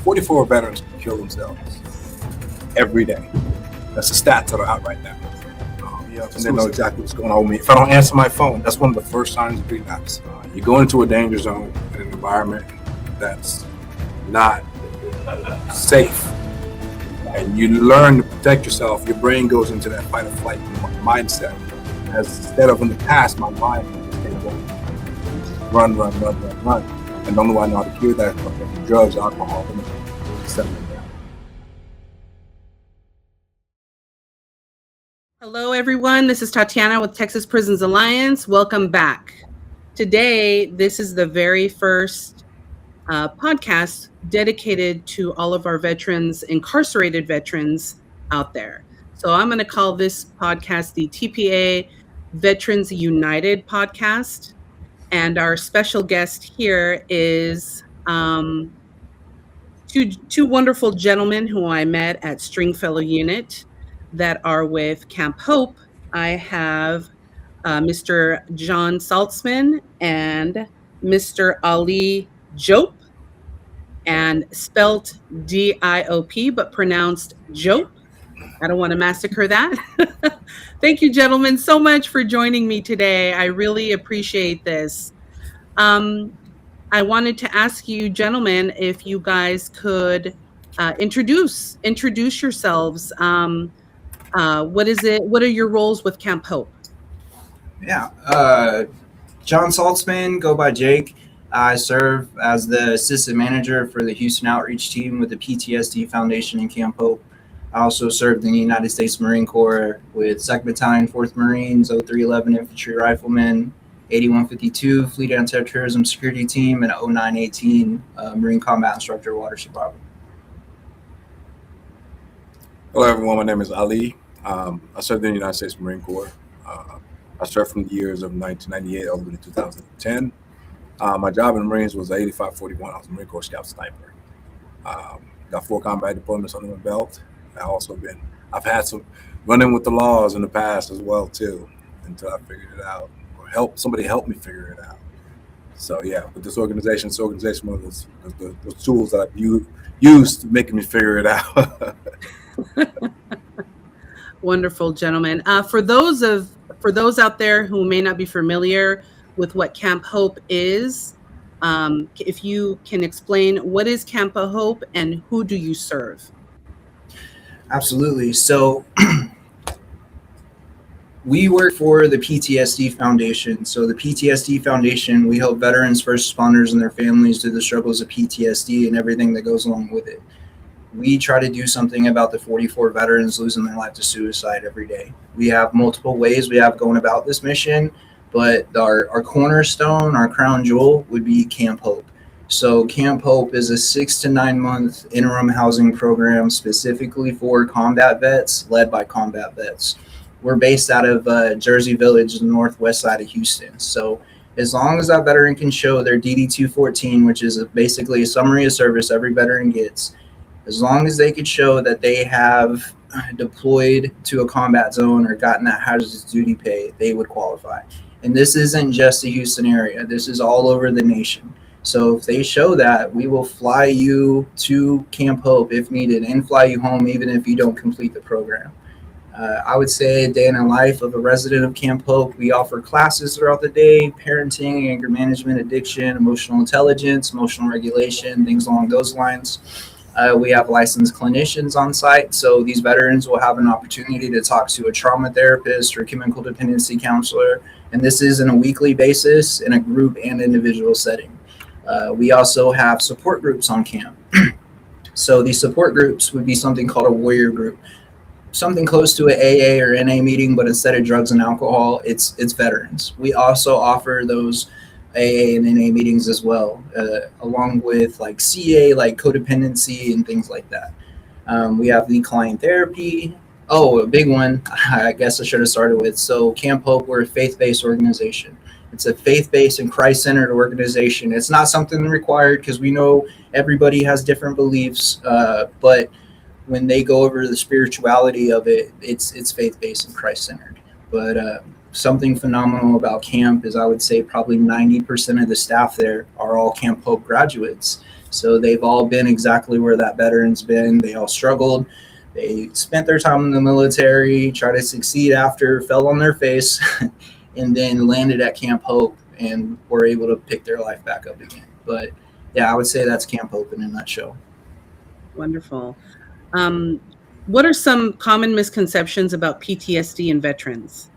44 veterans kill themselves every day. That's the stats that are out right now. And they know exactly what's going on with me. If I don't answer my phone, that's one of the first signs of relapse. You go into a danger zone in an environment that's not safe, and you learn to protect yourself. Your brain goes into that fight or flight mindset. As instead of in the past, my mind run. And the only way I know how to cure that is drugs, alcohol, etc. Hello, everyone. This is Tatiana with Texas Prisons Alliance. Welcome back. Today, this is the very first podcast dedicated to all of our veterans, incarcerated veterans out there. So I'm going to call this podcast the TPA Veterans United podcast. And our special guest here is two wonderful gentlemen who I met at Stringfellow Unit that are with Camp Hope. I have Mr. John Saltzman and Mr. Ali Jope, and spelt D-I-O-P, but pronounced Jope. I don't want to massacre that. Thank you, gentlemen, so much for joining me today. I really appreciate this. I wanted to ask you, gentlemen, if you guys could introduce yourselves. What is it? What are your roles with Camp Hope? Yeah, John Saltzman, go by Jake. I serve as the assistant manager for the Houston outreach team with the PTSD Foundation in Camp Hope. I also served in the United States Marine Corps with 2nd Battalion, 4th Marines, 0311 Infantry Riflemen, 8152 Fleet Anti-Terrorism Security Team, and 0918 Marine Combat Instructor Water Survival. Hello, everyone. My name is Ali. I served in the United States Marine Corps. I served from the years of 1998 all the way to 2010. My job in the Marines was 8541. I was a Marine Corps Scout Sniper. Got 4 combat deployments under my belt. I've had some running with the laws in the past as well too, until I figured it out, or somebody helped me figure it out. So yeah, with this organization, one of those tools that I've used to making me figure it out. Wonderful, gentlemen. For those out there who may not be familiar with what Camp Hope is, if you can explain what is Camp Hope and who do you serve? Absolutely. So we work for the PTSD Foundation. So the PTSD Foundation, we help veterans, first responders, and their families through the struggles of PTSD and everything that goes along with it. We try to do something about the 44 veterans losing their life to suicide every day. We have multiple ways we have going about this mission, but our cornerstone, our crown jewel would be Camp Hope. So Camp Hope is a 6 to 9 month interim housing program specifically for combat vets, led by combat vets. We're based out of Jersey Village, the northwest side of Houston. So as long as that veteran can show their DD-214, which is basically a summary of service every veteran gets, as long as they could show that they have deployed to a combat zone or gotten that hazardous duty pay, they would qualify. And this isn't just the Houston area. This is all over the nation. So if they show that, we will fly you to Camp Hope if needed and fly you home even if you don't complete the program. I would say a day in the life of a resident of Camp Hope. We offer classes throughout the day: parenting, anger management, addiction, emotional intelligence, emotional regulation, things along those lines. We have licensed clinicians on site, so these veterans will have an opportunity to talk to a trauma therapist or chemical dependency counselor, and this is on a weekly basis in a group and individual setting. We also have support groups on camp. So these support groups would be something called a warrior group, something close to an AA or NA meeting, but instead of drugs and alcohol, it's veterans. We also offer those AA and NA meetings as well, along with like CA, like codependency and things like that. We have the client therapy. Oh, a big one, I guess I should have started with. So Camp Hope, we're a faith-based organization. It's a faith-based and Christ-centered organization. It's not something required because we know everybody has different beliefs, but when they go over the spirituality of it, it's faith-based and Christ-centered. But something phenomenal about camp is I would say probably 90% of the staff there are all Camp Hope graduates. So they've all been exactly where that veteran's been. They all struggled. They spent their time in the military, tried to succeed after, fell on their face, and then landed at Camp Hope and were able to pick their life back up again. But yeah, I would say that's Camp Hope in a nutshell. Wonderful. What are some common misconceptions about PTSD in veterans?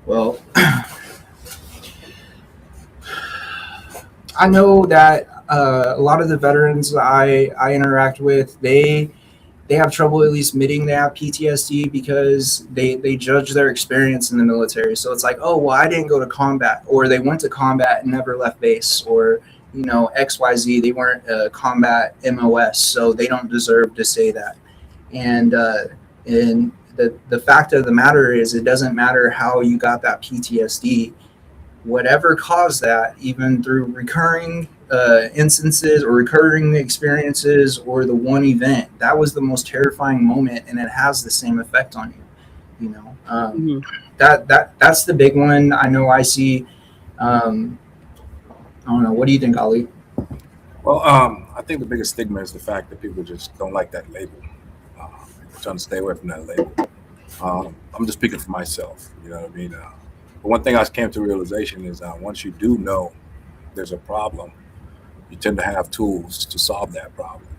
Well, I know that a lot of the veterans I interact with, they have trouble at least admitting they have PTSD because they judge their experience in the military. So it's like, oh, well, I didn't go to combat, or they went to combat and never left base, or XYZ, they weren't a combat MOS, so they don't deserve to say that. And the fact of the matter is, it doesn't matter how you got that PTSD. Whatever caused that, even through recurring instances or recurring experiences or the one event, that was the most terrifying moment, and it has the same effect on you. That's the big one. I know I see. I don't know. What do you think, Ali? Well, I think the biggest stigma is the fact that people just don't like that label. They're trying to stay away from that label. I'm just speaking for myself. You know what I mean? But one thing I came to realization is once you do know there's a problem, you tend to have tools to solve that problem,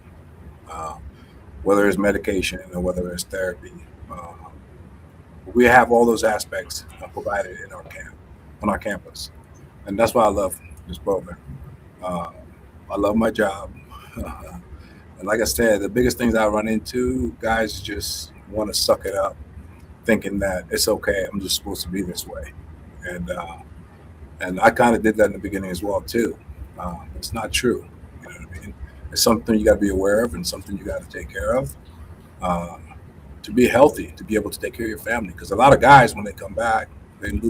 whether it's medication or whether it's therapy. We have all those aspects provided in our camp, on our campus, and that's why I love this program. I love my job, and like I said, the biggest things I run into, guys just want to suck it up, thinking that it's okay. I'm just supposed to be this way, and I kind of did that in the beginning as well too. It's not true. You know what I mean? It's something you got to be aware of, and something you got to take care of to be healthy, to be able to take care of your family. Because a lot of guys, when they come back,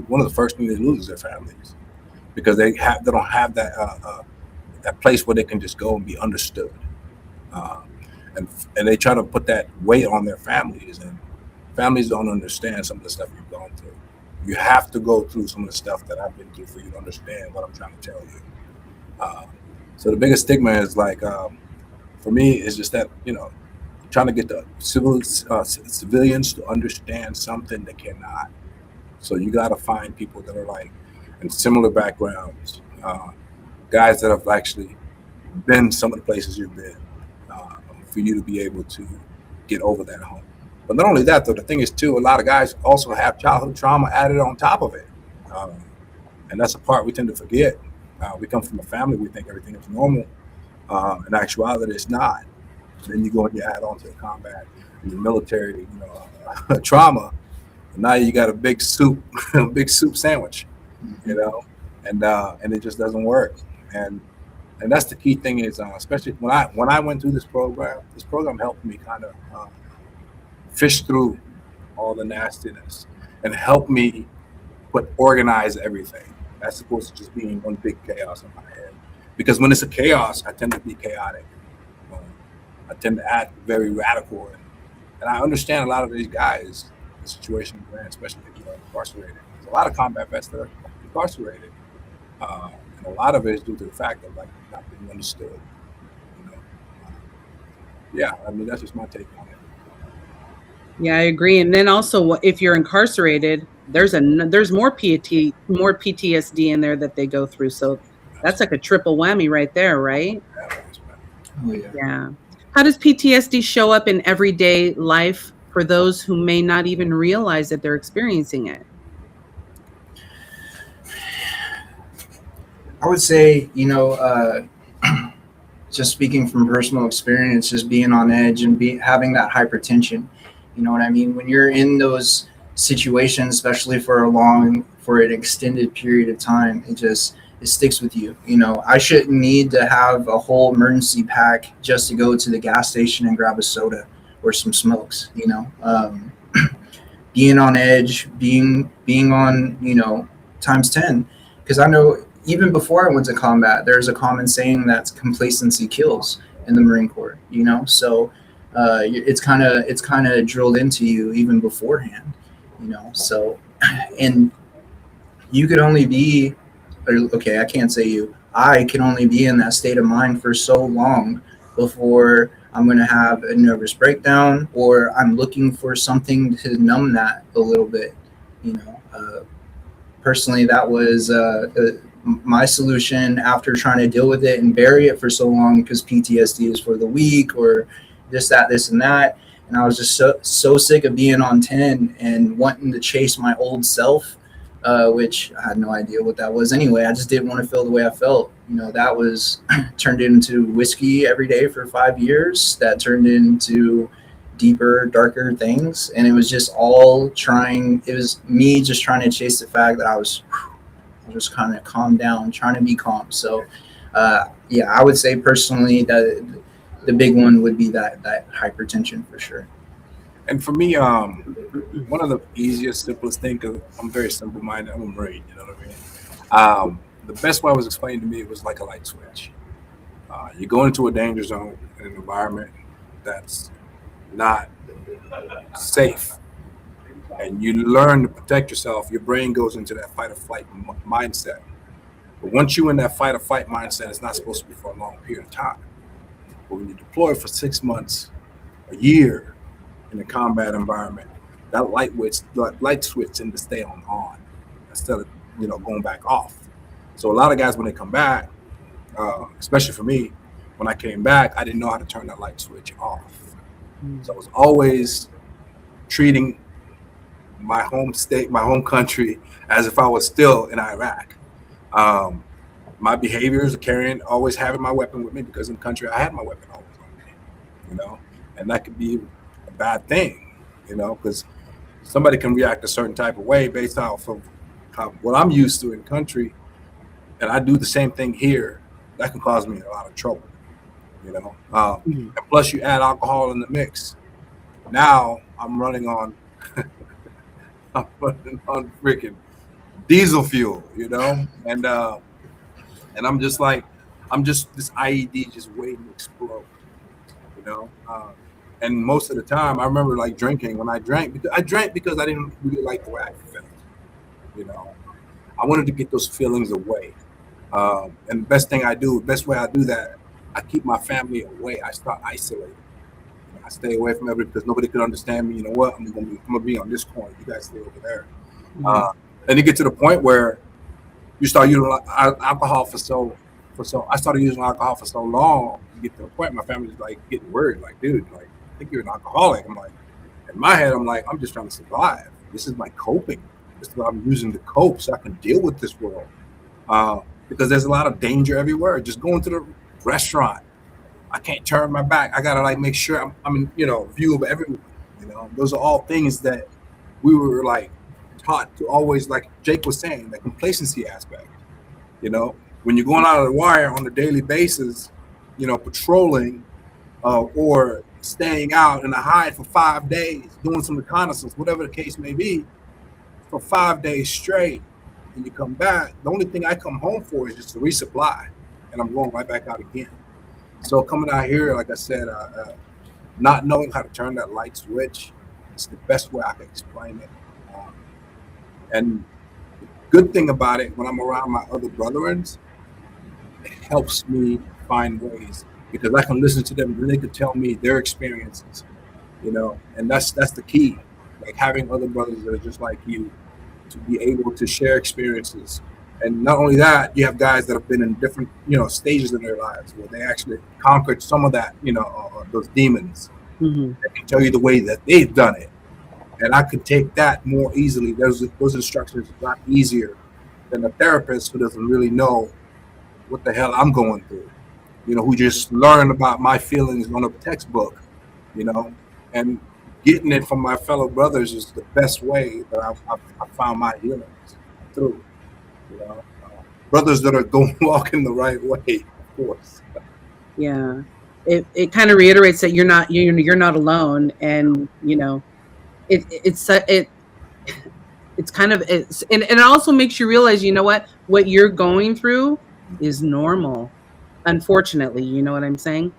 one of the first things they lose is their families, because they don't have that place where they can just go and be understood, and they try to put that weight on their families, and families don't understand some of the stuff you've gone through. You have to go through some of the stuff that I've been through for you to understand what I'm trying to tell you. So the biggest stigma is like, for me, is just that, trying to get the civilians to understand something they cannot. So you got to find people that are like in similar backgrounds, guys that have actually been some of the places you've been, for you to be able to get over that hump. But not only that, though, the thing is, too, a lot of guys also have childhood trauma added on top of it. And that's a part we tend to forget. We come from a family, we think everything is normal. In actuality, it's not. Then you go and you add on to the combat and the military, trauma. And now you got a big soup, big soup sandwich, and it just doesn't work. And that's the key thing is, especially when I went through this program helped me kind of fish through all the nastiness and help me organize everything. That's supposed to just be one big chaos in my head. Because when it's a chaos, I tend to be chaotic. I tend to act very radical, and I understand a lot of these guys, the situation they're in, especially if you're incarcerated. There's a lot of combat vets that are incarcerated, and a lot of it is due to the fact of like not being understood. Yeah, I mean that's just my take on it. Yeah, I agree. And then also, if you're incarcerated, there's more PTSD in there that they go through. So that's like a triple whammy right there, right? Oh, yeah. Yeah. How does PTSD show up in everyday life for those who may not even realize that they're experiencing it? I would say, just speaking from personal experience, just being on edge and having that hypertension. You know what I mean? When you're in those situations, especially for an extended period of time, it sticks with you. I shouldn't need to have a whole emergency pack just to go to the gas station and grab a soda or some smokes. Being on edge, being on times 10, because I know even before I went to combat, there's a common saying that complacency kills in the Marine Corps. So it's kind of drilled into you even beforehand. So, and you could only be. Okay, I can't say you. I can only be in that state of mind for so long before I'm going to have a nervous breakdown, or I'm looking for something to numb that a little bit. You know, personally, that was my solution after trying to deal with it and bury it for so long, because PTSD is for the weak, or this, and that. And I was just so sick of being on 10 and wanting to chase my old self, which I had no idea what that was anyway. I just didn't want to feel the way I felt. You know, that was turned into whiskey every day for 5 years. That turned into deeper, darker things. And it was just it was me just trying to chase the fact that I was just kind of calm down, trying to be calm. So, yeah, I would say personally that the big one would be that hypertension for sure. And for me, one of the easiest, simplest thing, because I'm very simple minded, I'm a Marine, you know what I mean? The best way it was explained to me, it was like a light switch. You go into a danger zone, an environment that's not safe, and you learn to protect yourself. Your brain goes into that fight or flight mindset. But once you're in that fight or flight mindset, it's not supposed to be for a long period of time. But when you deploy for 6 months, a year in a combat environment, that light switch tends to stay on instead of going back off. So a lot of guys, when they come back, especially for me, when I came back, I didn't know how to turn that light switch off. So I was always treating my home state, my home country, as if I was still in Iraq. My behaviors are always having my weapon with me, because in the country I had my weapon always on me, and that could be a bad thing, because somebody can react a certain type of way based off of what I'm used to in country, and I do the same thing here. That can cause me a lot of trouble, And plus, you add alcohol in the mix. Now I'm running on freaking diesel fuel, and I'm just this IED just waiting to explode, and most of the time I remember like drinking. When I drank because I didn't really like the way I felt, I wanted to get those feelings away, and the best way I do that, I keep my family away. I start isolating. I stay away from everybody, because nobody could understand me. You know what? I'm gonna be on this corner. You guys stay over there. And you get to the point where you start using alcohol I started using alcohol for so long. You get to the point my family's like getting worried, like, dude, like, I think you're an alcoholic. I'm like, in my head, I'm like, I'm just trying to survive. This is my coping. This is what I'm using to cope, so I can deal with this world. Because there's a lot of danger everywhere. Just going to the restaurant, I can't turn my back. I gotta like make sure I'm in view of everyone. Those are all things that we were like taught to always, like Jake was saying, the complacency aspect. When you're going out of the wire on a daily basis, patrolling or staying out in a hide for 5 days, doing some reconnaissance, whatever the case may be, for 5 days straight, and you come back, the only thing I come home for is just to resupply, and I'm going right back out again. So coming out here, like I said, not knowing how to turn that light switch, it's the best way I can explain it. And the good thing about it, when I'm around my other brethrens, it helps me find ways, because I can listen to them and they can tell me their experiences, and that's the key. Like having other brothers that are just like you, to be able to share experiences. And not only that, you have guys that have been in different, stages in their lives where they actually conquered some of that, those demons. That can tell you the way that they've done it. And I could take that more easily. Those instructions are a lot easier than a therapist who doesn't really know what the hell I'm going through, who just learned about my feelings on a textbook, and getting it from my fellow brothers is the best way that I've found my healings through. Brothers that are walking the right way, of course. Yeah, it kind of reiterates that you're not alone, and it's kind of and it also makes you realize, what you're going through is normal. Unfortunately, you know what I'm saying.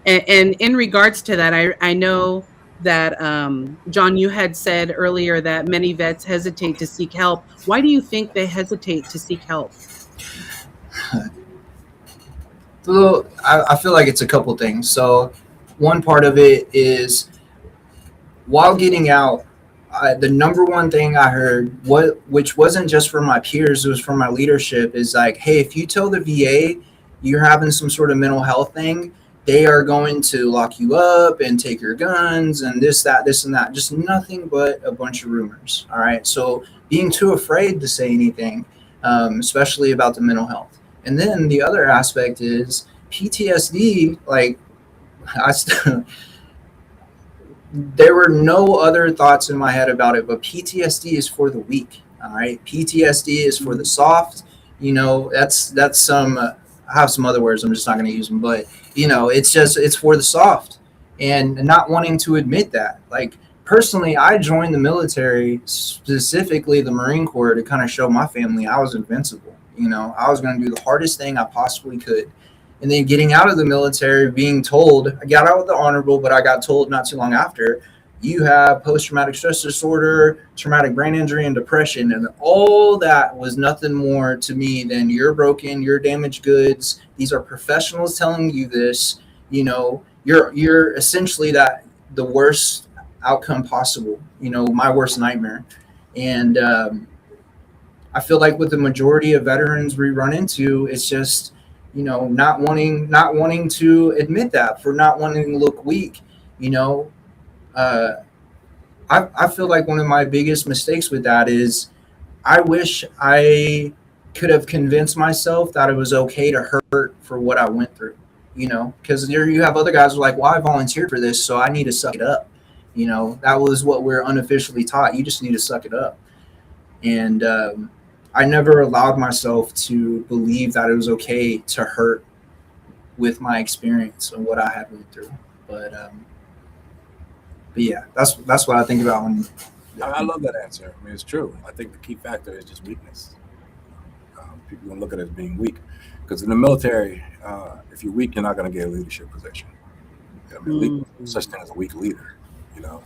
And in regards to that, I know that John, you had said earlier that many vets hesitate to seek help. Why do you think they hesitate to seek help? Well, I feel like it's a couple things. So one part of it is while getting out, the number one thing I heard, which wasn't just from my peers, it was from my leadership, is like, hey, if you tell the VA you're having some sort of mental health thing, they are going to lock you up and take your guns and this, that, this, and that. Just nothing but a bunch of rumors. All right. So being too afraid to say anything, especially about the mental health. And then the other aspect is PTSD. Like, there were no other thoughts in my head about it, but PTSD is for the weak. All right. PTSD is for the soft. You know, that's some, I have some other words. I'm just not going to use them, but you know, it's for the soft and not wanting to admit that. Like, personally, I joined the military, specifically the Marine Corps, to kind of show my family I was invincible. You know, I was going to do the hardest thing I possibly could. And then getting out of the military, being told, I got out with the honorable, but I got told not too long after, you have post-traumatic stress disorder, traumatic brain injury, and depression. And all that was nothing more to me than you're broken, you're damaged goods. These are professionals telling you this. You know, you're essentially the worst outcome possible, you know, my worst nightmare. And I feel like with the majority of veterans we run into, it's just, you know, not wanting to admit that, for not wanting to look weak. You know, I feel like one of my biggest mistakes with that is I wish I could have convinced myself that it was okay to hurt for what I went through, you know, because there you have other guys who are like, well, I volunteered for this, so I need to suck it up. You know, that was what we're unofficially taught. You just need to suck it up. And I never allowed myself to believe that it was okay to hurt with my experience and what I had went through. But yeah, that's what I think about when. I love that answer. I mean, it's true. I think the key factor is just weakness. People don't look at it as being weak, because in the military, if you're weak, you're not going to get a leadership position. I mean, such thing as a weak leader. You know,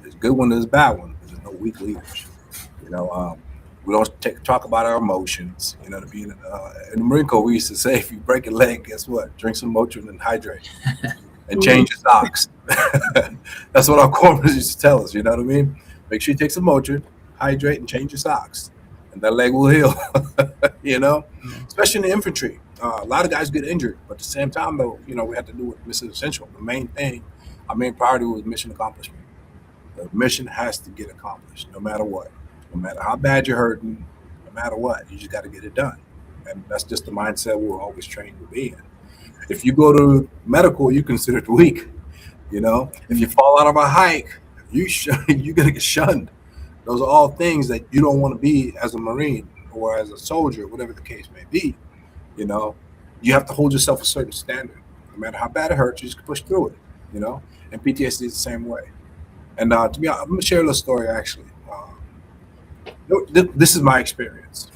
there's good one, there's bad one, but there's no weak leaders. You know, we don't talk about our emotions. You know, to be in the Marine Corps, we used to say, if you break a leg, guess what? Drink some Motrin and hydrate, and change your socks. That's what our corpsmen used to tell us. You know what I mean? Make sure you take some Motrin, hydrate, and change your socks, and that leg will heal. You know, especially in the infantry, a lot of guys get injured, but at the same time, though, you know, we had to do what Mission Essential. The main thing, our main priority was mission accomplishment. The mission has to get accomplished, no matter what. No matter how bad you're hurting, no matter what, you just got to get it done. And that's just the mindset we're always trained to be in. If you go to medical, you're considered weak. You know, if you fall out of a hike, you're going to get shunned. Those are all things that you don't want to be as a Marine or as a soldier, whatever the case may be. You know, you have to hold yourself a certain standard. No matter how bad it hurts, you just push through it. You know, and PTSD is the same way. And to be honest, I'm going to share a little story, actually. This is my experience.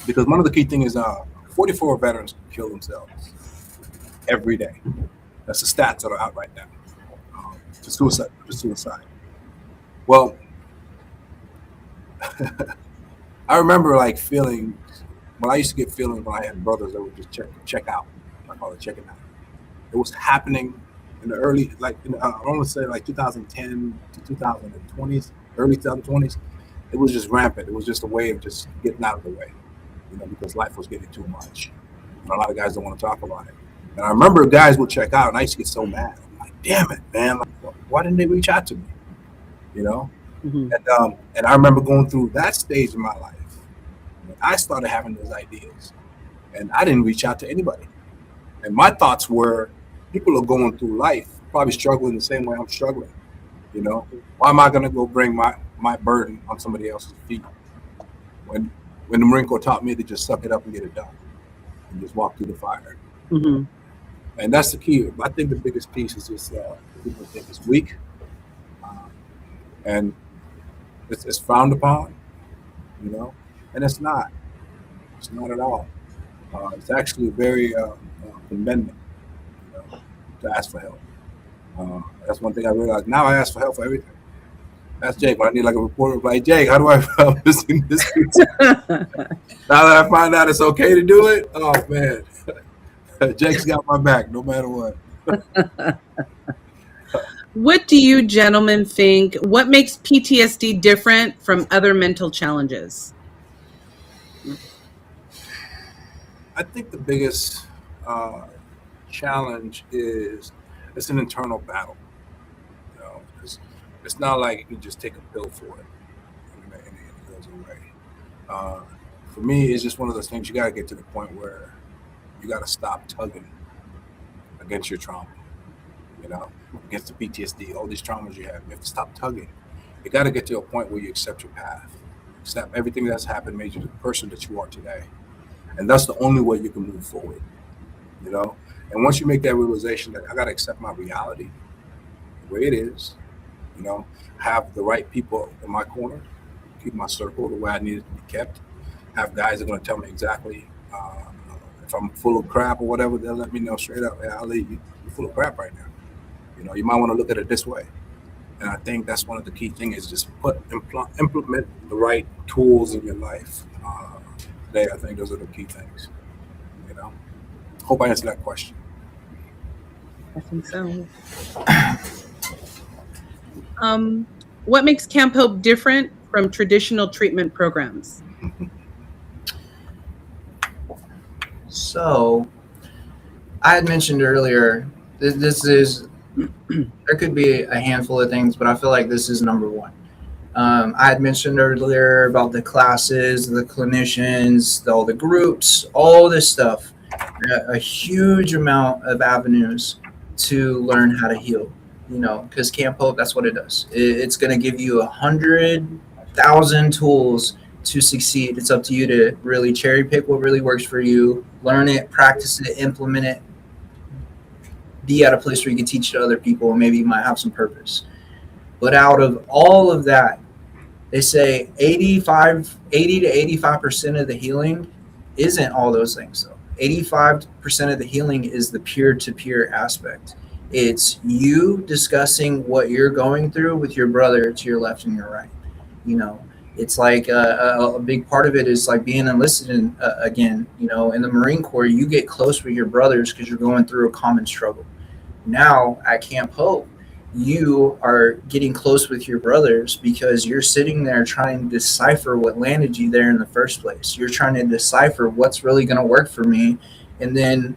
Because one of the key things is 44 veterans kill themselves every day. That's the stats that are out right now. For suicide. Well, I remember like feeling, when I used to get feelings when I had brothers that would just check out. I call it checking out. It was happening in the early, like I want to say like 2010 to 2020s, early 2020s. It was just rampant. It was just a way of just getting out of the way, you know, because life was getting too much. And a lot of guys don't want to talk about it. And I remember guys would check out, and I used to get so mad. I'm like, damn it, man! Like, why didn't they reach out to me? You know. And I remember going through that stage in my life. I started having those ideas, and I didn't reach out to anybody. And my thoughts were, people are going through life, probably struggling the same way I'm struggling. You know, why am I going to go bring my burden on somebody else's feet when the Marine Corps taught me to just suck it up and get it done and just walk through the fire? And that's the key. I think the biggest piece is just people think it's weak, and it's frowned upon, you know, and it's not. It's not at all. It's actually very commending, you know, to ask for help. That's one thing I realized. Now I ask for help for everything. Ask Jake when I need like a reporter. Like, Jake, how do I help this? Now that I find out it's okay to do it, oh man, Jake's got my back no matter what. What do you gentlemen think? What makes PTSD different from other mental challenges? I think the biggest challenge is it's an internal battle. It's not like you can just take a pill for it and it goes away. Uh, for me, it's just one of those things you got to get to the point where you got to stop tugging against your trauma, against the PTSD, all these traumas you have. You have to stop tugging. You got to get to a point where you accept your path, accept everything that's happened, made you the person that you are today. And that's the only way you can move forward, And once you make that realization that I got to accept my reality the way it is, have the right people in my corner, keep my circle the way I need it to be kept, have guys that are going to tell me exactly if I'm full of crap or whatever, they'll let me know straight up, hey, Ali, you're full of crap right now. You might want to look at it this way. And I think that's one of the key things is just implement the right tools in your life. Today, I think those are the key things. Hope I answered that question. I think so. What makes Camp Hope different from traditional treatment programs? So, I had mentioned earlier, this is, there could be a handful of things, but I feel like this is number one. I had mentioned earlier about the classes, the clinicians, all the groups, all this stuff. A huge amount of avenues to learn how to heal, because Camp Hope, that's what it does. It's going to give you 100,000 tools to succeed. It's up to you to really cherry pick what really works for you, learn it, practice it, implement it, be at a place where you can teach it to other people, and maybe you might have some purpose. But out of all of that, they say 80 to 85% of the healing isn't all those things, though. 85% of the healing is the peer-to-peer aspect. It's you discussing what you're going through with your brother to your left and your right. It's like a big part of it is like being enlisted again. In the Marine Corps, you get close with your brothers because you're going through a common struggle. Now at Camp Hope, you are getting close with your brothers because you're sitting there trying to decipher what landed you there in the first place. You're trying to decipher what's really going to work for me, and then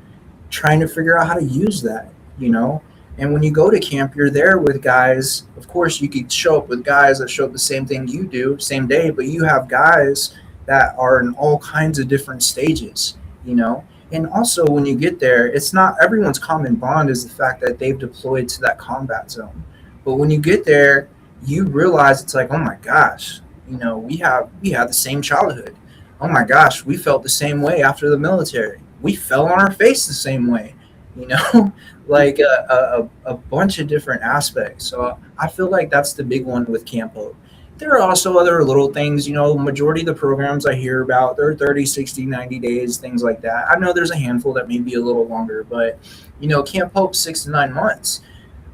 trying to figure out how to use that, And when you go to camp, you're there with guys. Of course, you could show up with guys that show up the same thing you do, same day, but you have guys that are in all kinds of different stages, And also, when you get there, it's not everyone's common bond is the fact that they've deployed to that combat zone. But when you get there, you realize it's like, oh my gosh, we have the same childhood. Oh my gosh, we felt the same way after the military. We fell on our face the same way, like a bunch of different aspects. So I feel like that's the big one with Camp Hope. There are also other little things, the majority of the programs I hear about, they're 30, 60, 90 days, things like that. I know there's a handful that may be a little longer, but, Camp Hope 6 to 9 months.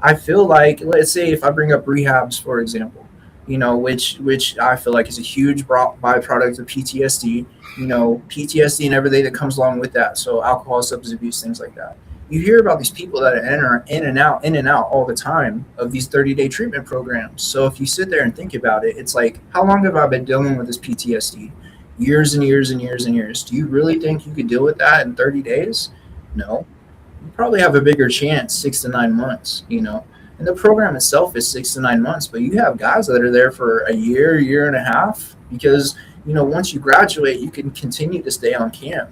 I feel like, let's say if I bring up rehabs, for example, which I feel like is a huge byproduct of PTSD, PTSD and everything that comes along with that. So alcohol, substance abuse, things like that. You hear about these people that are in and out all the time of these 30-day treatment programs. So if you sit there and think about it, it's like, how long have I been dealing with this PTSD? Years and years and years and years. Do you really think you could deal with that in 30 days? No. You probably have a bigger chance 6 to 9 months, And the program itself is 6 to 9 months, but you have guys that are there for a year and a half, because, once you graduate, you can continue to stay on camp.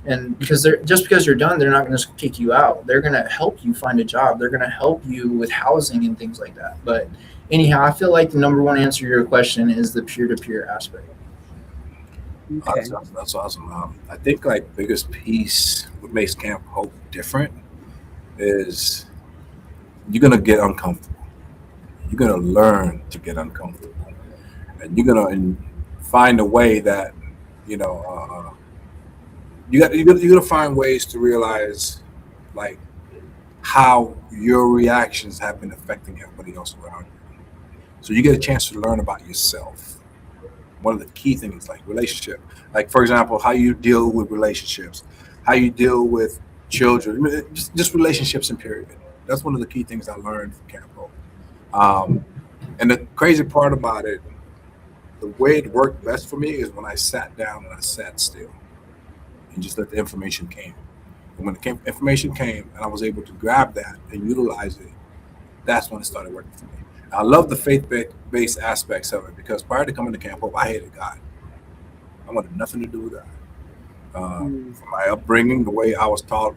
And because just because you're done, they're not going to kick you out. They're going to help you find a job. They're going to help you with housing and things like that. But anyhow, I feel like the number one answer to your question is the peer-to-peer aspect. Okay. That's awesome. I think like biggest piece what makes Camp Hope different is you're going to get uncomfortable. You're going to learn to get uncomfortable. And you're going to find a way that, you're gonna find ways to realize like how your reactions have been affecting everybody else around you. So you get a chance to learn about yourself. One of the key things like relationship, like for example, how you deal with relationships, how you deal with children, I mean, just relationships in period. That's one of the key things I learned from Camp Hope. And the crazy part about it, the way it worked best for me is when I sat down and I sat still and just let the information came. And when the information came and I was able to grab that and utilize it, that's when it started working for me. I love the faith-based aspects of it because prior to coming to Camp Hope, I hated God. I wanted nothing to do with God. From my upbringing, the way I was taught,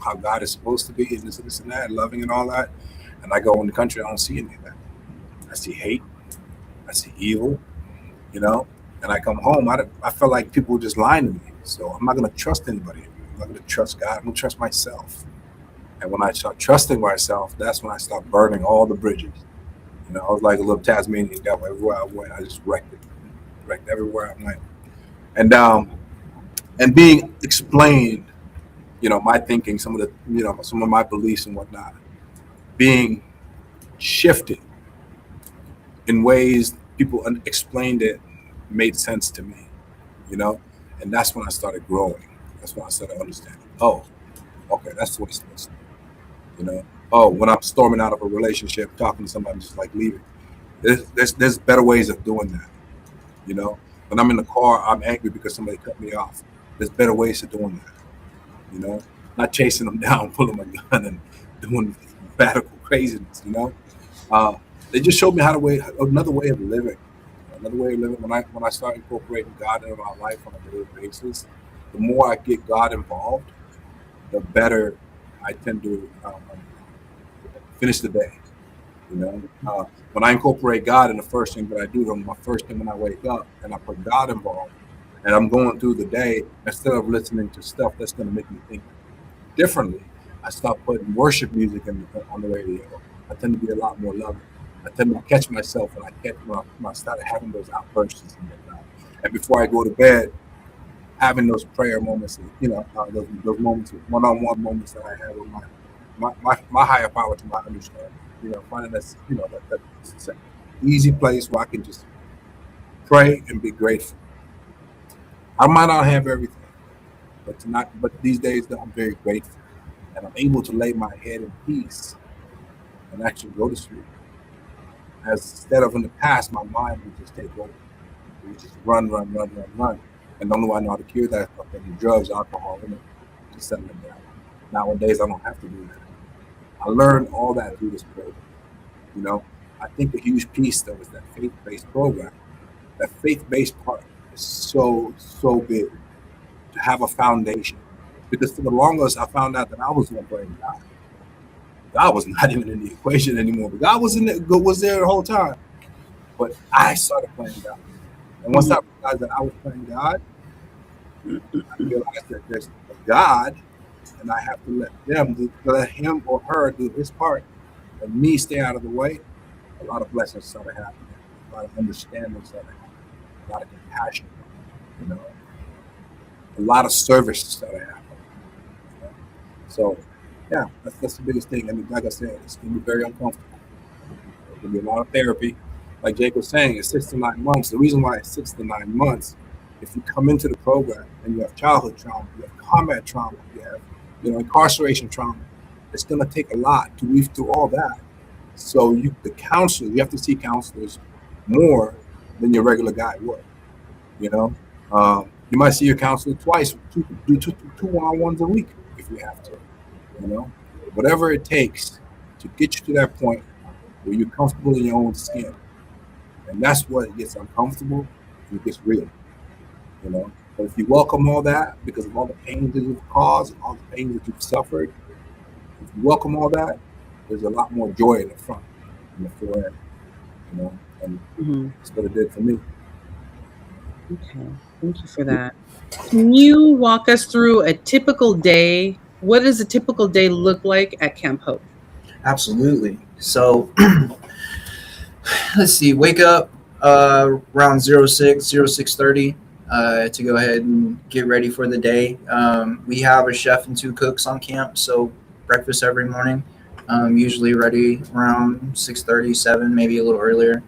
how God is supposed to be, and this and that, loving and all that. And I go in the country, I don't see any of that. I see hate, I see evil, and I come home, I felt like people were just lying to me. So I'm not going to trust anybody. I'm not going to trust God. I'm going to trust myself. And when I start trusting myself, that's when I start burning all the bridges. I was like a little Tasmanian devil. Everywhere I went, I just wrecked everywhere I went. And being explained, my thinking, some of my beliefs and whatnot, being shifted in ways people explained it, made sense to me, and that's when I started growing. That's when I started understanding. Oh, okay, that's what it's supposed to be, Oh, when I'm storming out of a relationship, talking to somebody, just like leaving. There's better ways of doing that, When I'm in the car, I'm angry because somebody cut me off. There's better ways of doing that, Not chasing them down, pulling my gun, and doing radical craziness, They just showed me another way of living. When I start incorporating God into my life on a daily basis, the more I get God involved, the better I tend to finish the day. When I incorporate God in the first thing that I do, my first thing when I wake up, and I put God involved, and I'm going through the day, instead of listening to stuff that's going to make me think differently, I start putting worship music on the radio. I tend to be a lot more loving. I tend to catch myself when I started having those outbursts and whatnot. And before I go to bed, having those prayer moments, those moments, one-on-one moments that I have with my higher power to my understanding. Finding that's that's an easy place where I can just pray and be grateful. I might not have everything, but these days I'm very grateful, and I'm able to lay my head in peace and actually go to sleep. As instead of in the past, my mind would just take over. It would just run. And the only way I know how to cure that stuff is drugs, alcohol, and to settle it down. Nowadays, I don't have to do that. I learned all that through this program. I think a huge piece though is that faith-based program. That faith-based part is so big to have a foundation. Because for the longest, I found out that I was going to blame God. God was not even in the equation anymore. But God was there the whole time. But I started playing God. And once I realized that I was playing God, I realized that there's a God, and I have to let him or her do his part, and me stay out of the way. A lot of blessings started happening. A lot of understanding started happening. A lot of compassion, a lot of service started happening. So, yeah, that's the biggest thing. And like I said, it's going to be very uncomfortable. There's going to be a lot of therapy. Like Jake was saying, it's 6 to 9 months. The reason why it's 6 to 9 months, if you come into the program and you have childhood trauma, you have combat trauma, you have incarceration trauma, it's going to take a lot to weave through all that. So you have to see counselors more than your regular guy would. You might see your counselor twice, do two one-on-ones a week if you have to. Whatever it takes to get you to that point where you're comfortable in your own skin. And that's what gets uncomfortable and it gets real. But if you welcome all that because of all the pain that you've caused and all the pain that you've suffered, if you welcome all that, there's a lot more joy in the front, in the forehead, and that's what it did for me. Okay, thank you for that. Can you walk us through a typical day? What does a typical day look like at Camp Hope? Absolutely. So let's see, wake up around 6:30 to go ahead and get ready for the day. We have a chef and 2 cooks on camp, so breakfast every morning, usually ready around 6:30, 7, maybe a little earlier.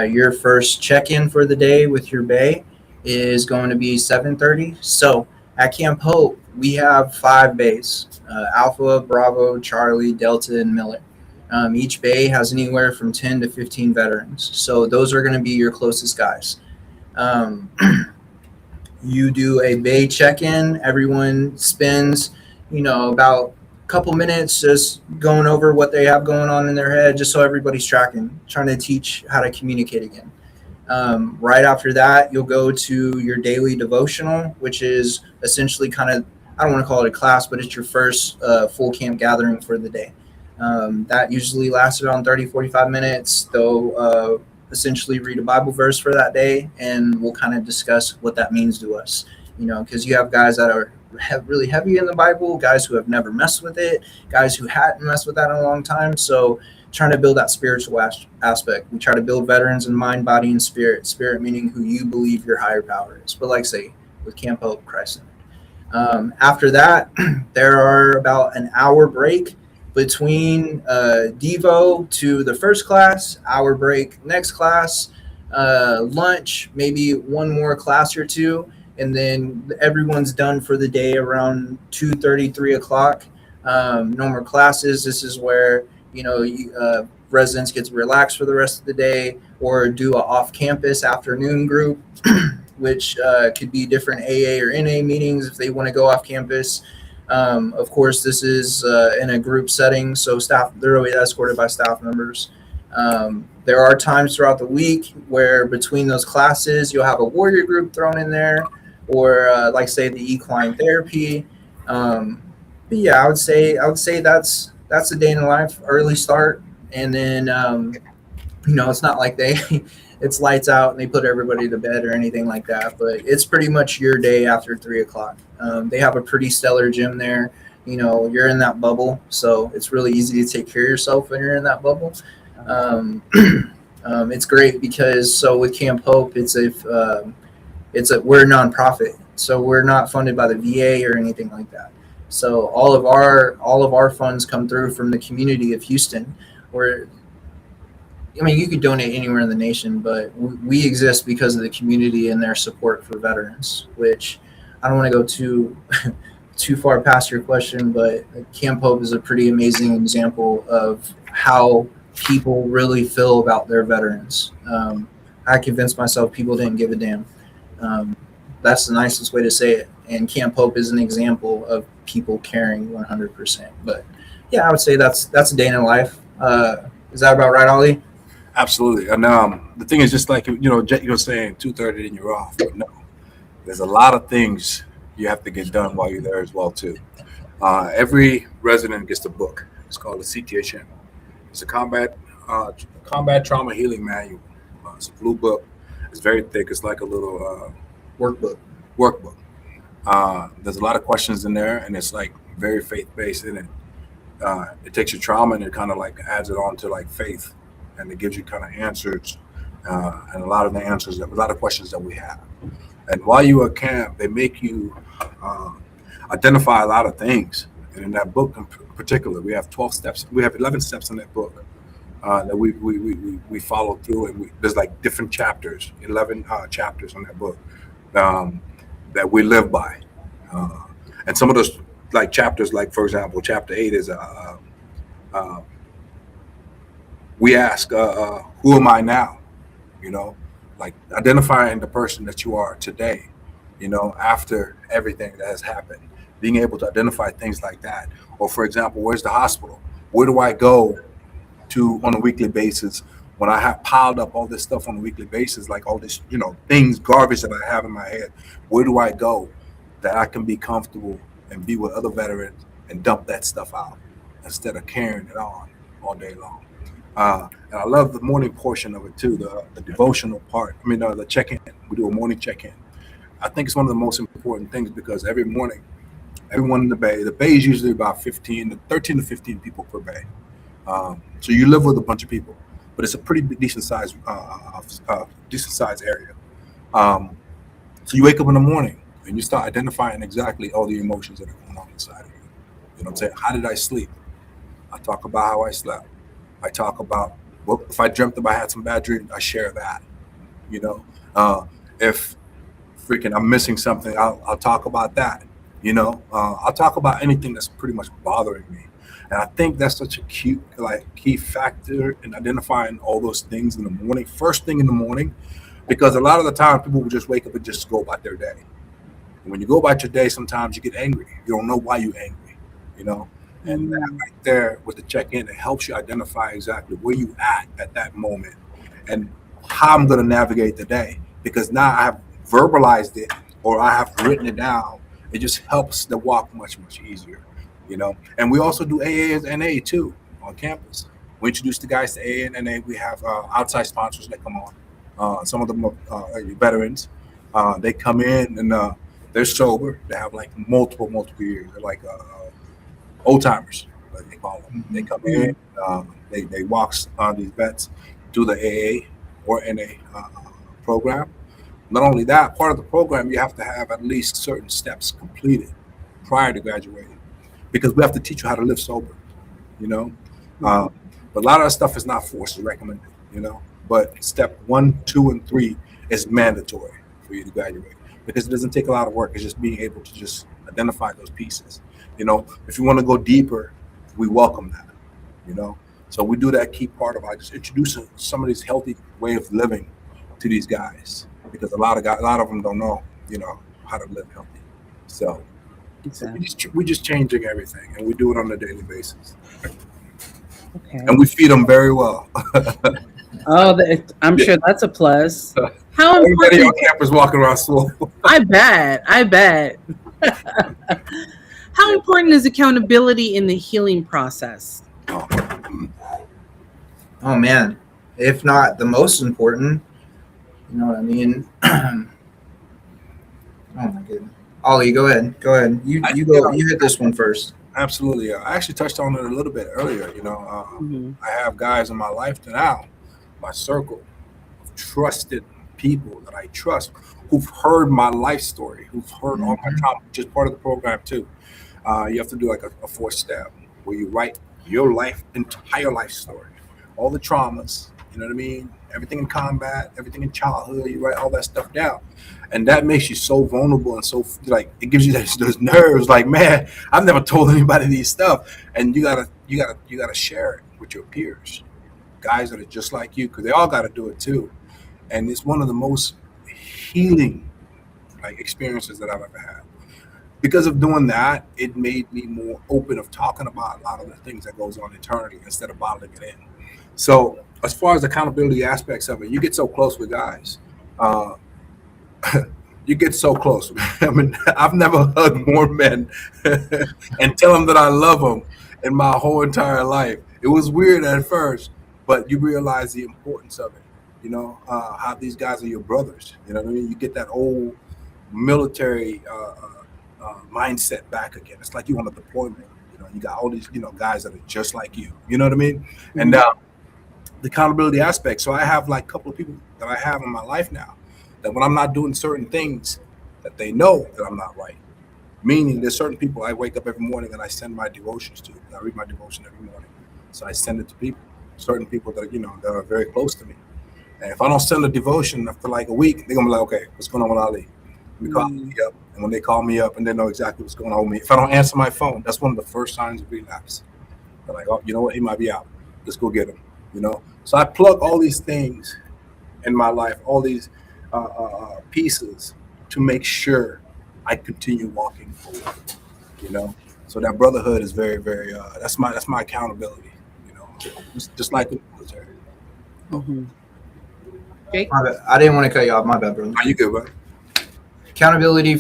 Your first check-in for the day with your bae is going to be 7:30. So At Camp Hope, we have 5 bays: Alpha, Bravo, Charlie, Delta, and Miller. Each bay has anywhere from 10 to 15 veterans. So those are going to be your closest guys. Um, you do a bay check-in. Everyone spends, about a couple minutes just going over what they have going on in their head, just so everybody's tracking, trying to teach how to communicate again. Right after that, you'll go to your daily devotional, which is essentially kind of, I don't want to call it a class, but it's your first full camp gathering for the day. That usually lasts around 30, 45 minutes. They'll essentially read a Bible verse for that day, and we'll kind of discuss what that means to us. Because you have guys that are really heavy in the Bible, guys who have never messed with it, guys who hadn't messed with that in a long time. So trying to build that spiritual aspect. We try to build veterans in mind, body, and spirit. Spirit meaning who you believe your higher power is. But like say, with Camp Hope, Christ. After that, there are about an hour break between Devo to the first class, hour break next class, lunch, maybe one more class or two, and then everyone's done for the day around 2:30, 3 o'clock. No more classes. This is where residents get to relax for the rest of the day, or do a off-campus afternoon group, which could be different AA or NA meetings if they want to go off campus. Of course, this is in a group setting, so they're always escorted by staff members. There are times throughout the week where between those classes, you'll have a warrior group thrown in there, or like say the equine therapy. But yeah, I would say that's a day in the life, early start, and then it's not like it's lights out and they put everybody to bed or anything like that, but it's pretty much your day after 3 o'clock. They have a pretty stellar gym there. You're in that bubble, so it's really easy to take care of yourself when you're in that bubble. It's great because with Camp Hope, we're a nonprofit, so we're not funded by the VA or anything like that. So all of our funds come through from the community of Houston, where you could donate anywhere in the nation, but we exist because of the community and their support for veterans, which I don't want to go too far past your question, but Camp Hope is a pretty amazing example of how people really feel about their veterans. I convinced myself people didn't give a damn. That's the nicest way to say it. And Camp Hope is an example of people caring 100%. But yeah, I would say that's a day in the life. Is that about right, Ali? Absolutely. And the thing is, just like you're saying 2:30 and you're off, but no, there's a lot of things you have to get done while you're there as well too. Every resident gets a book. It's called the CTHM. It's a combat trauma healing manual. It's a blue book. It's very thick. It's like a little workbook. There's a lot of questions in there, and it's like very faith-based in it. It takes your trauma and it kind of like adds it on to like faith, and it gives you kind of answers, and a lot of questions that we have. And while you're at camp, they make you identify a lot of things. And in that book in particular, we have 12 steps. We have 11 steps in that book that we follow through, and there's like different chapters, 11 chapters in that book that we live by. And some of those like chapters, like for example, chapter 8 is we ask, who am I now? Like identifying the person that you are today, after everything that has happened, being able to identify things like that. Or for example, where's the hospital? Where do I go to on a weekly basis when I have piled up all this stuff on a weekly basis, like all this, things, garbage that I have in my head? Where do I go that I can be comfortable and be with other veterans and dump that stuff out instead of carrying it on all day long? And I love the morning portion of it too, the devotional part. The check-in. We do a morning check-in. I think it's one of the most important things because every morning, everyone in the bay is usually about 13 to 15 people per bay. So you live with a bunch of people, but it's a pretty decent size area. So you wake up in the morning and you start identifying exactly all the emotions that are going on inside of you. You know what I'm saying? How did I sleep? I talk about how I slept. I talk about if I dreamt that I had some bad dreams, I share that. If I'm missing something, I'll talk about that. I'll talk about anything that's pretty much bothering me. And I think that's such a cute, key factor in identifying all those things in the morning, first thing in the morning, because a lot of the time people will just wake up and just go about their day. And when you go about your day, sometimes you get angry. You don't know why you're angry, you know? And that right there with the check-in, it helps you identify exactly where you at that moment and how I'm going to navigate the day. Because now I have verbalized it or I have written it down. It just helps the walk much, much easier, And we also do AA and NA too on campus. We introduce the guys to AA and NA. We have outside sponsors that come on. Some of them are veterans. They come in and they're sober. They have like multiple years. They're like old timers, like they call them. They come in, they walk these vets through the AA or NA program. Not only that, part of the program, you have to have at least certain steps completed prior to graduating, because we have to teach you how to live sober, But a lot of that stuff is not forced or recommended, But step 1, 2, and 3 is mandatory for you to graduate, because it doesn't take a lot of work. It's just being able to just identify those pieces. If you want to go deeper, we welcome that, So we do that key part of just introducing some of these healthy way of living to these guys, because a lot of them don't know, how to live healthy. So, Exactly. we just changing everything, and we do it on a daily basis. Okay. And we feed them very well. I'm sure that's a plus. How Everybody important? on campus walking around slow. I bet. How important is accountability in the healing process? Oh man, if not the most important, you know what I mean? Oh my goodness. Ollie, go ahead. You hit this one first. Absolutely. I actually touched on it a little bit earlier. I have guys in my life now, my circle of trusted people that I trust, who've heard my life story, who've heard all my trauma, which is part of the program too. You have to do like a 4-step where you write your entire life story, all the traumas, you know what I mean? Everything in combat, everything in childhood, you write all that stuff down. And that makes you so vulnerable and so it gives you those nerves. Like, man, I've never told anybody these stuff. And you gotta share it with your peers, guys that are just like you, because they all got to do it too. And it's one of the most healing experiences that I've ever had. Because of doing that, it made me more open of talking about a lot of the things that goes on internally instead of bottling it in. So as far as accountability aspects of it, you get so close with guys. You get so close. I mean, I've never hugged more men and tell them that I love them in my whole entire life. It was weird at first, but you realize the importance of it. How these guys are your brothers. You know what I mean? You get that old military mindset back again. It's like you on a deployment. You got all these guys that are just like you. You know what I mean? Mm-hmm. And the accountability aspect. So I have like a couple of people that I have in my life now that when I'm not doing certain things, that they know that I'm not right. Meaning there's certain people I wake up every morning and I send my devotions to. I read my devotion every morning. So I send it to people, certain people that that are very close to me. And if I don't send a devotion after like a week, they're gonna be like, okay, what's going on with Ali? Let me call me up. And when they call me up and they know exactly what's going on with me, if I don't answer my phone, that's one of the first signs of relapse. They're like, oh, you know what? He might be out. Let's go get him. So I plug all these things in my life, all these pieces to make sure I continue walking forward. So that brotherhood is very, very. That's my accountability. Just like the military. Mm-hmm. Jake? I didn't want to cut you off. My bad, brother. Are you good, bro? Accountability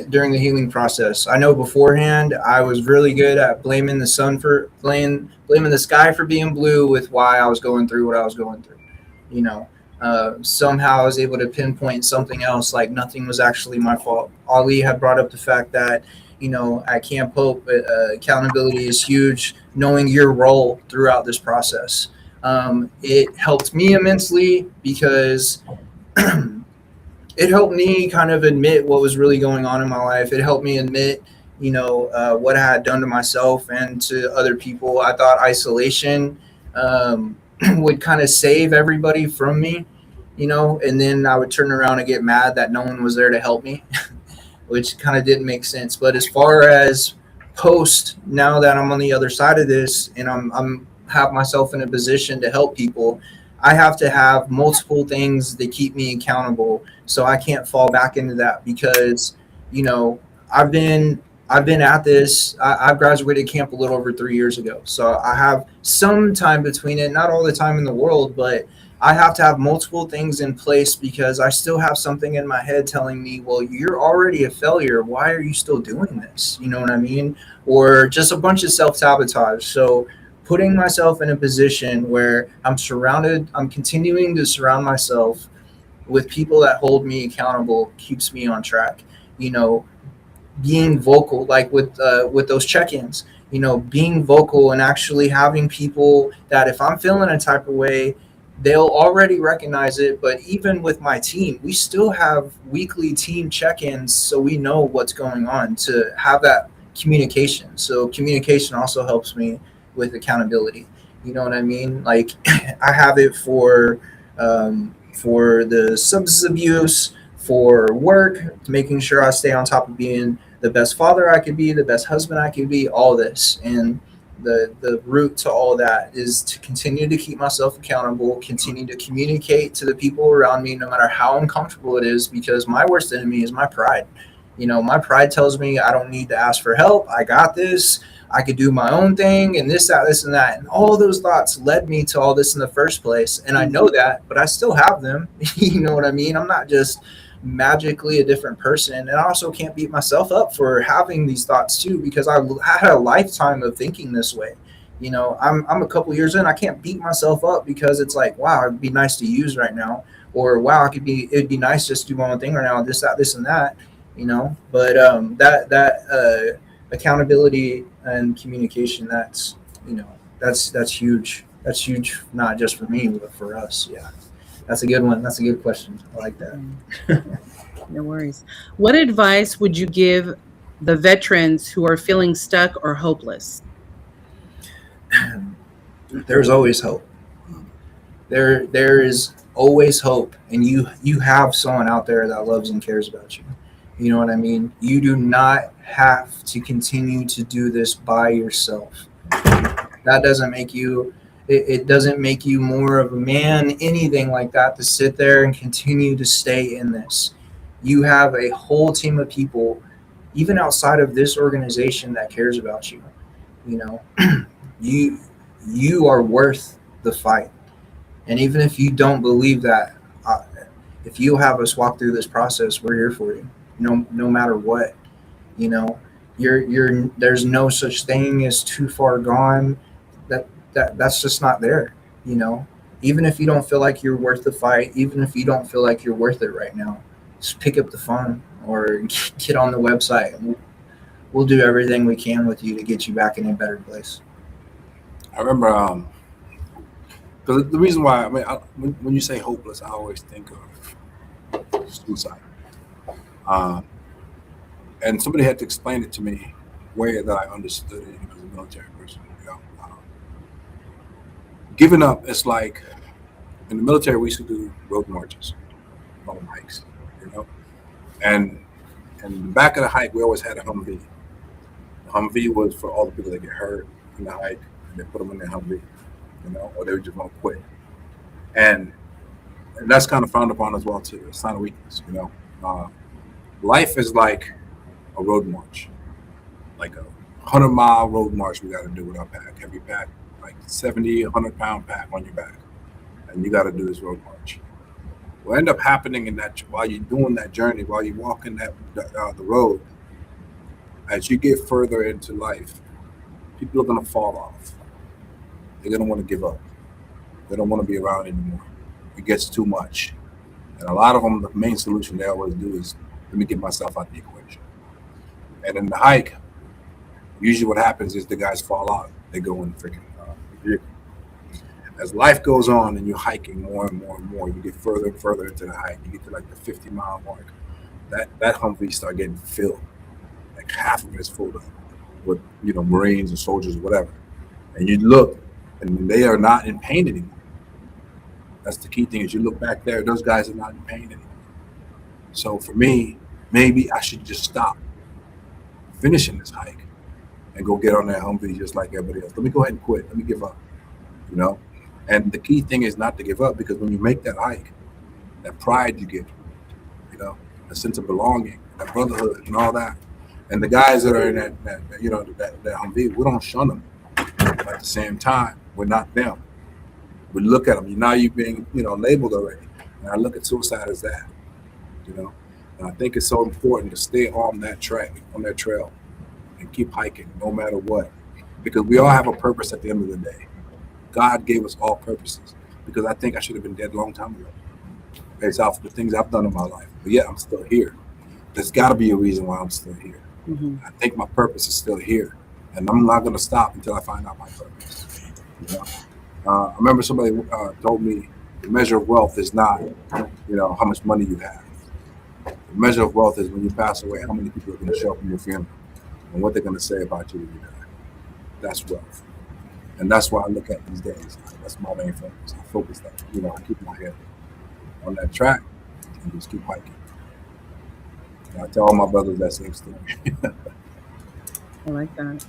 during the healing process. I know beforehand I was really good at blaming the sun for blaming the sky for being blue with why I was going through what I was going through. Somehow I was able to pinpoint something else, like nothing was actually my fault. Ali had brought up the fact that at Camp Hope, accountability is huge. Knowing your role throughout this process, it helped me immensely because. It helped me kind of admit what was really going on in my life. It helped me admit, what I had done to myself and to other people. I thought isolation would kind of save everybody from me, and then I would turn around and get mad that no one was there to help me, which kind of didn't make sense. But as far as post, now that I'm on the other side of this and I'm have myself in a position to help people, I have to have multiple things that keep me accountable, so I can't fall back into that because, you know, I've been I've been at this. I've graduated camp a little over 3 years ago, so I have some time between it. Not all the time in the world, but I have to have multiple things in place because I still have something in my head telling me, well, you're already a failure. Why are you still doing this? You know what I mean? Or just a bunch of self sabotage. So putting myself in a position where I'm continuing to surround myself with people that hold me accountable keeps me on track. You know, being vocal, like with those check-ins, being vocal and actually having people that if I'm feeling a type of way, they'll already recognize it. But even with my team, we still have weekly team check-ins, so we know what's going on, to have that communication. So communication also helps me with accountability. You know what I mean? Like I have it for the substance abuse, for work, making sure I stay on top of being the best father I could be, the best husband I could be, all this. And the root to all that is to continue to keep myself accountable, continue to communicate to the people around me, no matter how uncomfortable it is, because my worst enemy is my pride. My pride tells me I don't need to ask for help. I got this. I could do my own thing, and this, and that. And all those thoughts led me to all this in the first place. And I know that, but I still have them. You know what I mean? I'm not just magically a different person. And I also can't beat myself up for having these thoughts too, because I had a lifetime of thinking this way. I'm a couple years in. I can't beat myself up because it's like, wow, it'd be nice to use right now, or wow, it'd be nice just to do my own thing right now, this and that. But that accountability and communication, that's huge. That's huge, not just for me, but for us. Yeah, that's a good one. That's a good question. I like that. No worries. What advice would you give the veterans who are feeling stuck or hopeless? There's always hope. There is always hope, and you have someone out there that loves and cares about you. You know what I mean? You do not have to continue to do this by yourself. That doesn't make you, it doesn't make you more of a man, anything like that, to sit there and continue to stay in this. You have a whole team of people, even outside of this organization, that cares about you. You know, you are worth the fight. And even if you don't believe that, if you have us walk through this process, we're here for you. No matter what. There's no such thing as too far gone. That's just not there. Even if you don't feel like you're worth the fight, even if you don't feel like you're worth it right now, just pick up the phone or get on the website, and we'll do everything we can with you to get you back in a better place. I remember the reason why, when you say hopeless, I always think of suicide. And somebody had to explain it to me way that I understood it as a military person. Giving up, it's like in the military we used to do road marches, long hikes, and in the back of the hike we always had a Humvee. The Humvee was for all the people that get hurt in the hike, and they put them in their Humvee, or they would just want to quit. And that's kind of frowned upon as well too. It's not a weakness, life is like a road march, like a 100-mile road march. We got to do with our pack, heavy pack, like 70, 100-pound pack on your back, and you got to do this road march. What end up happening in that, while you're doing that journey, while you're walking the road, as you get further into life, people are going to fall off. They're going to want to give up. They don't want to be around anymore. It gets too much. And a lot of them, the main solution they always do is, let me get myself out of the equation. And in the hike, usually what happens is the guys fall out. They go in the freaking vehicle. As life goes on and you're hiking more and more and more, you get further and further into the hike. You get to like the 50-mile mark. That Humvee start getting filled. Like half of it is filled up with Marines or soldiers or whatever. And you look, and they are not in pain anymore. That's the key thing. Is you look back there, those guys are not in pain anymore. So for me, maybe I should just stop finishing this hike and go get on that Humvee just like everybody else. Let me go ahead and quit. Let me give up. You know. And the key thing is not to give up, because when you make that hike, that pride you get, you know, a sense of belonging, that brotherhood, and all that. And the guys that are in that Humvee, we don't shun them. But at the same time, we're not them. We look at them. Now you're being, labeled already. And I look at suicide as that, And I think it's so important to stay on that track, on that trail, and keep hiking no matter what, because we all have a purpose at the end of the day. God gave us all purposes, because I think I should have been dead a long time ago, based off the things I've done in my life. But yet I'm still here. There's got to be a reason why I'm still here. Mm-hmm. I think my purpose is still here, and I'm not going to stop until I find out my purpose. I remember somebody told me the measure of wealth is not, how much money you have. The measure of wealth is when you pass away, how many people are going to show up in your funeral and what they're going to say about you when you die. That's wealth. And that's why I look at these days. That's my main focus. I focus that, I keep my head on that track and just keep hiking. And I tell all my brothers that same story. I like that.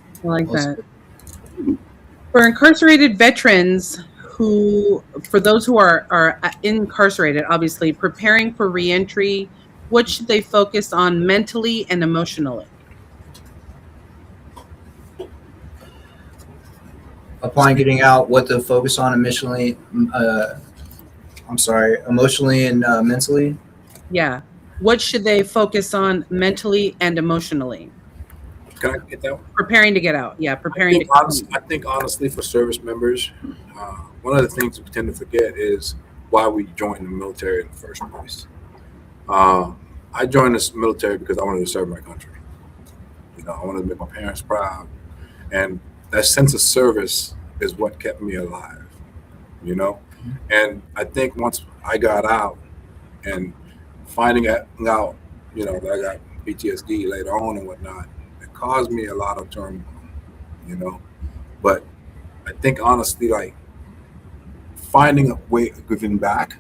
For incarcerated veterans for those who are incarcerated, obviously preparing for reentry, what should they focus on mentally and emotionally? Upon getting out, what to focus on emotionally and mentally? Yeah. What should they focus on mentally and emotionally? Can I get that one? Preparing to get out. Yeah, I think honestly, for service members, one of the things we tend to forget is why we joined the military in the first place. I joined this military because I wanted to serve my country. I wanted to make my parents proud. And that sense of service is what kept me alive, And I think once I got out and finding out, that I got PTSD later on and whatnot, it caused me a lot of turmoil, But I think honestly, finding a way of giving back,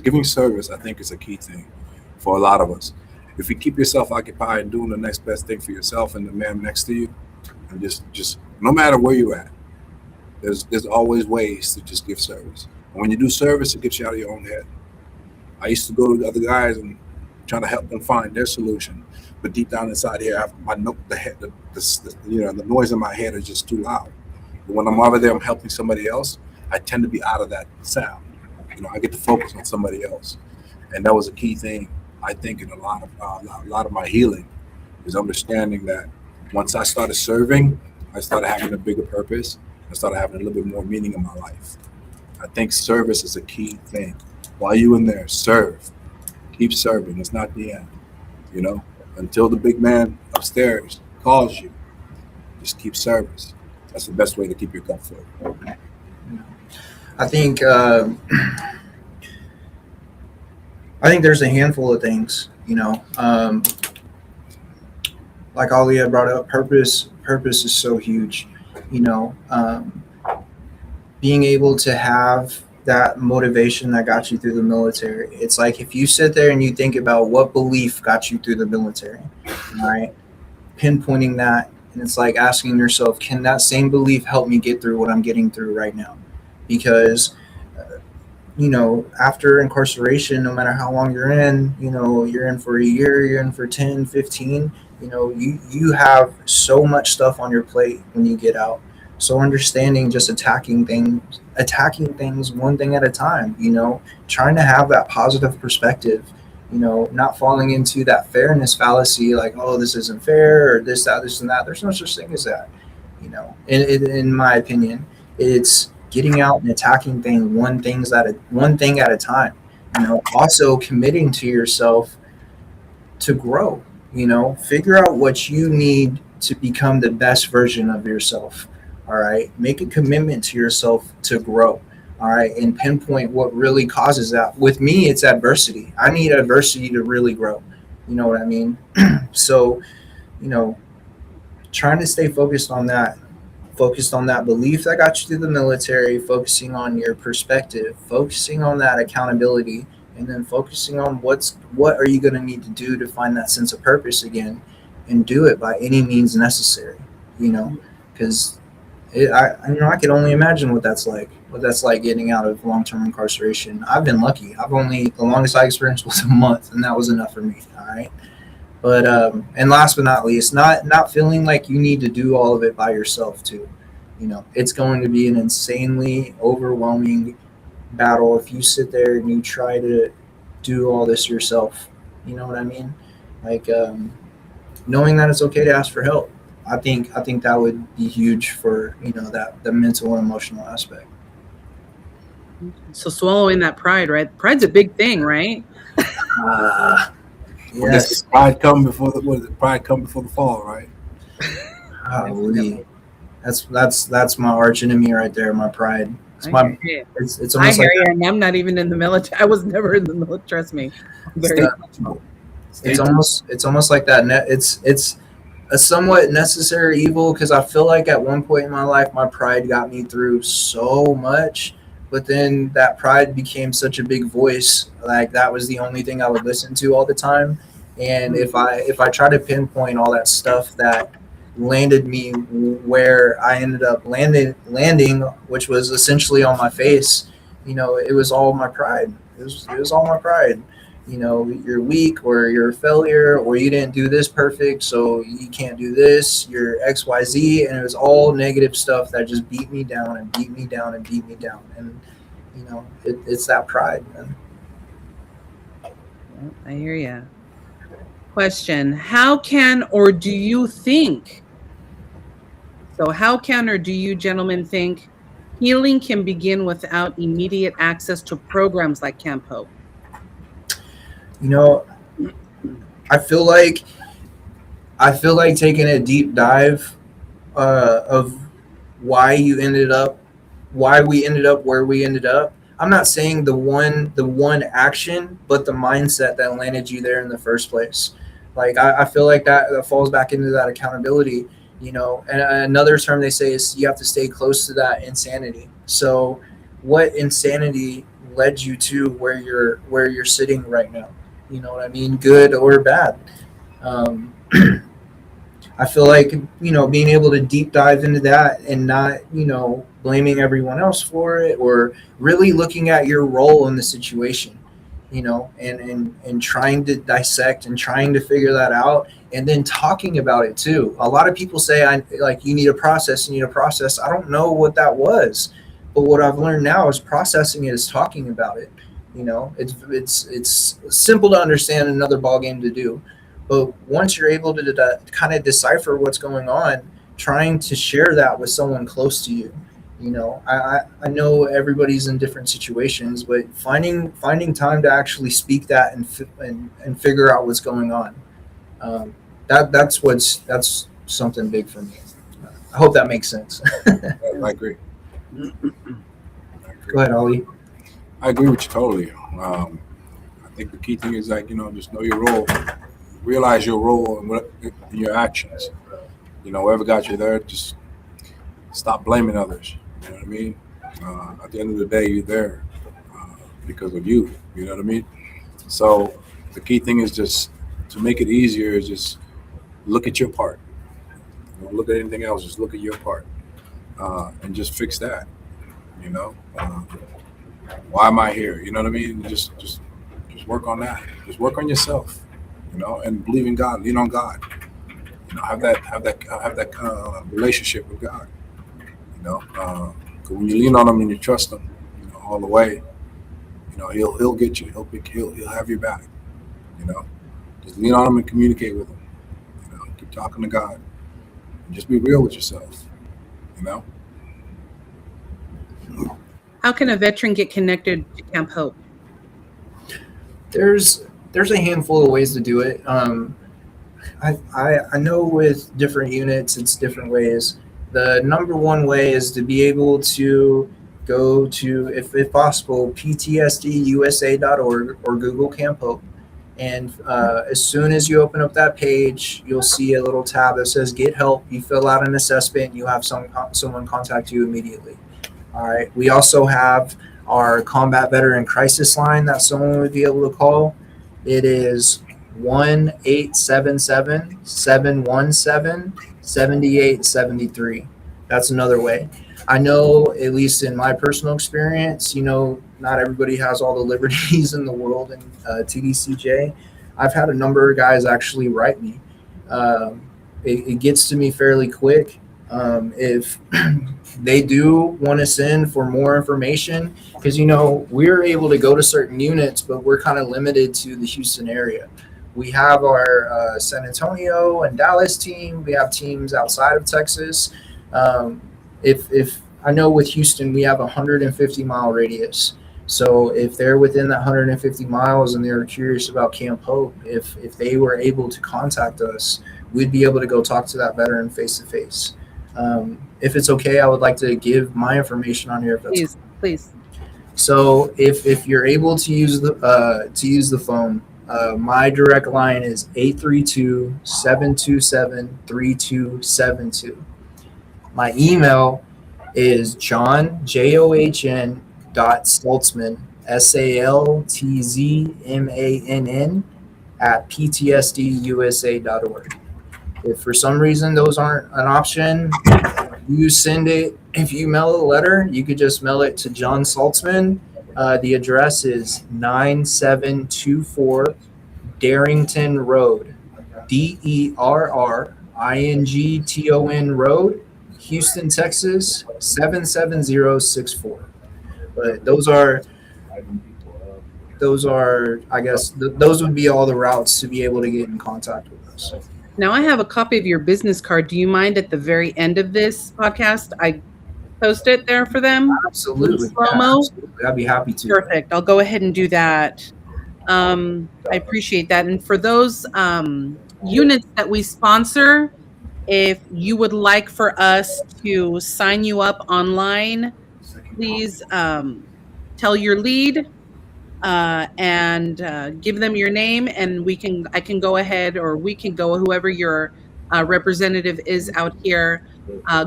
giving service, I think is a key thing for a lot of us. If you keep yourself occupied and doing the next best thing for yourself and the man next to you, and just no matter where you're at, there's always ways to just give service. And when you do service, it gets you out of your own head. I used to go to the other guys and try to help them find their solution, but deep down inside here, the noise in my head is just too loud. But when I'm over there, I'm helping somebody else, I tend to be out of that sound. I get to focus on somebody else, and that was a key thing. I think in a lot of my healing is understanding that once I started serving, I started having a bigger purpose. I started having a little bit more meaning in my life. I think service is a key thing. While you're in there, serve. Keep serving. It's not the end. Until the big man upstairs calls you, just keep service. That's the best way to keep your cup full. I think there's a handful of things, like Ali had brought up, purpose is so huge, being able to have that motivation that got you through the military. It's like if you sit there and you think about what belief got you through the military, all right, pinpointing that, and it's like asking yourself, can that same belief help me get through what I'm getting through right now? Because after incarceration, no matter how long you're in, you're in for a year, you're in for 10, 15, you have so much stuff on your plate when you get out. So understanding just attacking things one thing at a time, trying to have that positive perspective, not falling into that fairness fallacy, like, oh, this isn't fair, or this, and that. There's no such thing as that, in my opinion. It's getting out and attacking one thing at a time, also committing to yourself to grow, figure out what you need to become the best version of yourself. All right. Make a commitment to yourself to grow. All right. And pinpoint what really causes that. With me, it's adversity. I need adversity to really grow. You know what I mean? So, trying to stay focused on that focused on that belief that got you through the military, focusing on your perspective, focusing on that accountability, and then focusing on what are you going to need to do to find that sense of purpose again, and do it by any means necessary. Because I can only imagine what that's like. What that's like getting out of long-term incarceration. I've been lucky. The longest I experienced was a month, and that was enough for me. All right. But and last but not least, not feeling like you need to do all of it by yourself too. It's going to be an insanely overwhelming battle if you sit there and you try to do all this yourself. You know what I mean? Like knowing that it's okay to ask for help. I think that would be huge for that the mental and emotional aspect. So swallowing that pride, right? Pride's a big thing, right? Yes. Pride come before pride come before the fall, right? Golly. That's my arch enemy right there. My pride. It's I almost hear like you, and I'm not even in the military. I was never in the military. Trust me. it's almost like that. It's a somewhat necessary evil, because I feel like at one point in my life my pride got me through so much, but then that pride became such a big voice. Like that was the only thing I would listen to all the time. And if I try to pinpoint all that stuff that landed me where I ended up landing, which was essentially on my face, it was all my pride. It was all my pride. You're weak, or you're a failure, or you didn't do this perfect, so you can't do this, you're XYZ. And it was all negative stuff that just beat me down and beat me down and beat me down. And it's that pride, man. I hear you. Question: how can or do you gentlemen think healing can begin without immediate access to programs like Camp Hope? I feel like taking a deep dive of why we ended up where we ended up. I'm not saying the one action, but the mindset that landed you there in the first place. Like I feel like that falls back into that accountability. And another term they say is you have to stay close to that insanity. So what insanity led you to where you're sitting right now? You know what I mean? Good or bad. I feel like, being able to deep dive into that and not, blaming everyone else for it, or really looking at your role in the situation, and trying to dissect and trying to figure that out, and then talking about it too. A lot of people say, you need a process. I don't know what that was, but what I've learned now is processing it is talking about it. It's simple to understand, another ball game to do. But once you're able to kind of decipher what's going on, trying to share that with someone close to you. I know everybody's in different situations, but finding time to actually speak that and figure out what's going on. That's something big for me. I hope that makes sense. I agree. Go ahead, Ali. I agree with you totally. I think the key thing is just know your role, realize your role in your actions. Whoever got you there, just stop blaming others. You know what I mean? At the end of the day, you're there because of you. You know what I mean? So the key thing is just to make it easier is just look at your part. Don't look at anything else. Just look at your part and just fix that. Why am I here? You know what I mean? Just work on that. Just work on yourself. And believe in God. Lean on God. Have that kind of relationship with God. Because when you lean on Him and you trust Him, all the way, He'll get you. He'll have your back. Just lean on Him and communicate with Him. Keep talking to God, and just be real with yourself. How can a veteran get connected to Camp Hope? There's a handful of ways to do it. I know with different units, it's different ways. The number one way is to be able to go to, if possible, ptsdusa.org or Google Camp Hope, And as soon as you open up that page, you'll see a little tab that says "Get Help." You fill out an assessment, and you have someone contact you immediately. All right. We also have our combat veteran crisis line that someone would be able to call. It is 1-877-717-7873. That's another way. I know, at least in my personal experience, not everybody has all the liberties in the world in TDCJ. I've had a number of guys actually write me. It gets to me fairly quick. If they do want to send for more information, because we're able to go to certain units, but we're kind of limited to the Houston area. We have our San Antonio and Dallas team. We have teams outside of Texas. If I know with Houston, we have a 150-mile radius. So if they're within that 150 miles and they're curious about Camp Hope, if they were able to contact us, we'd be able to go talk to that veteran face to face. If it's okay, I would like to give my information on here. If that's Please. So if you're able to use the phone, my direct line is 832-727-3272. My email is john.saltzman, SALTZMANN @ptsdusa.org. If for some reason those aren't an option, you send it. If you mail a letter, you could just mail it to John Saltzman. The address is 9724 Darrington Road, DERRINGTON Road, Houston, Texas 77064. But those are, I guess, those would be all the routes to be able to get in contact with us. Now I have a copy of your business card. Do you mind at the very end of this podcast, I post it there for them? Absolutely. Slow-mo? Absolutely. I'd be happy to. Perfect. I'll go ahead and do that. I appreciate that. And for those units that we sponsor, if you would like for us to sign you up online, please tell your lead and give them your name, and I can go ahead, or we can go, whoever your representative is out here,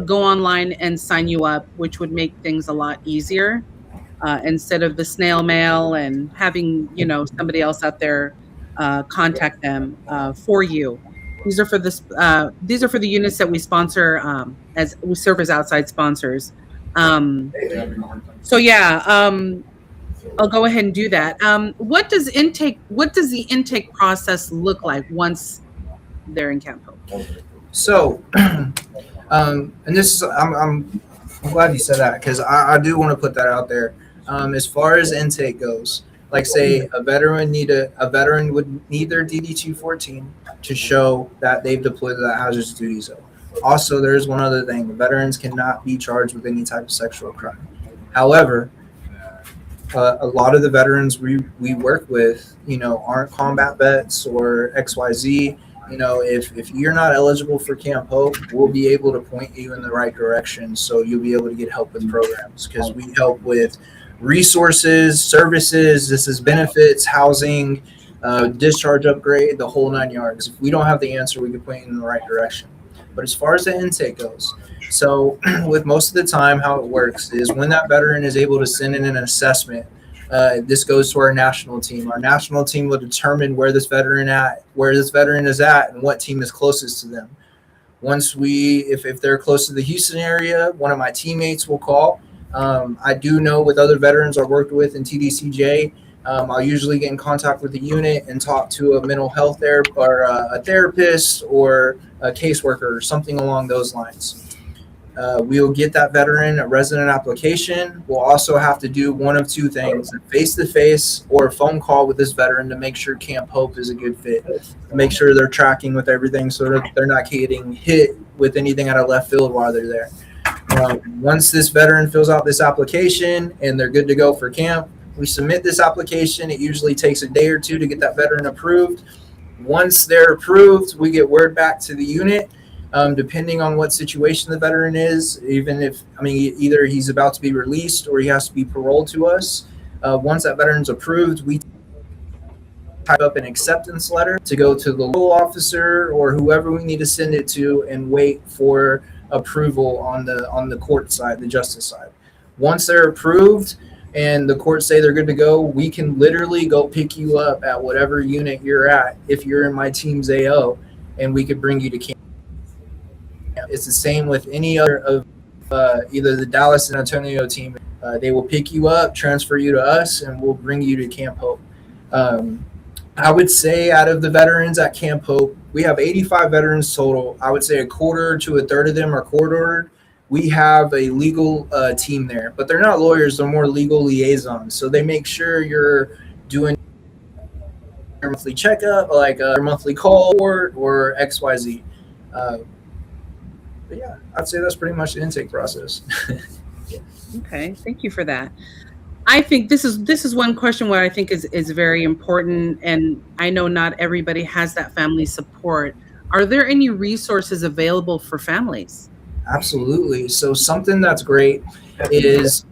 go online and sign you up, which would make things a lot easier instead of the snail mail and having somebody else out there contact them for you. These are for this. These are for the units that we sponsor, as we serve as outside sponsors. So yeah, I'll go ahead and do that. What does the intake process look like once they're in Camp Hope? So, and this is, I'm glad you said that, because I do want to put that out there. As far as intake goes, like say a veteran would need their DD-214 to show that they've deployed to that hazardous duty zone. Also, there's one other thing: the veterans cannot be charged with any type of sexual crime. However, a lot of the veterans we work with, aren't combat vets or XYZ. If you're not eligible for Camp Hope, we'll be able to point you in the right direction, so you'll be able to get help with programs, because we help with resources, services. This is benefits, housing, discharge upgrade, the whole 9 yards. If we don't have the answer, we can point you in the right direction. But as far as the intake goes, so with most of the time, how it works is when that veteran is able to send in an assessment, this goes to our national team. Our national team will determine where this veteran is at, and what team is closest to them. Once if they're close to the Houston area, one of my teammates will call. I do know with other veterans I worked with in TDCJ, I'll usually get in contact with the unit and talk to a mental health or a therapist or a caseworker or something along those lines. We'll get that veteran a resident application. We'll also have to do one of two things: a face-to-face or a phone call with this veteran to make sure Camp Hope is a good fit, to make sure they're tracking with everything so that they're not getting hit with anything out of left field while they're there. Once this veteran fills out this application and they're good to go for camp, we submit this application. It usually takes a day or two to get that veteran approved. Once they're approved, we get word back to the unit. Depending on what situation the veteran is, either he's about to be released or he has to be paroled to us. Once that veteran's approved, we type up an acceptance letter to go to the local officer or whoever we need to send it to, and wait for approval on the court side, the justice side. Once they're approved and the courts say they're good to go, we can literally go pick you up at whatever unit you're at if you're in my team's AO, and we could bring you to camp. It's the same with any other of either the Dallas and Antonio team. They will pick you up, transfer you to us, and we'll bring you to Camp Hope. I would say out of the veterans at Camp Hope, we have 85 veterans total. I would say a quarter to a third of them are court-ordered. We have a legal team there, but they're not lawyers. They're more legal liaisons. So they make sure you're doing your monthly checkup, like your monthly call or XYZ. But yeah, I'd say that's pretty much the intake process. Okay, thank you for that. I think this is one question where I think is very important, and I know not everybody has that family support. Are there any resources available for families? Absolutely. So something that's great is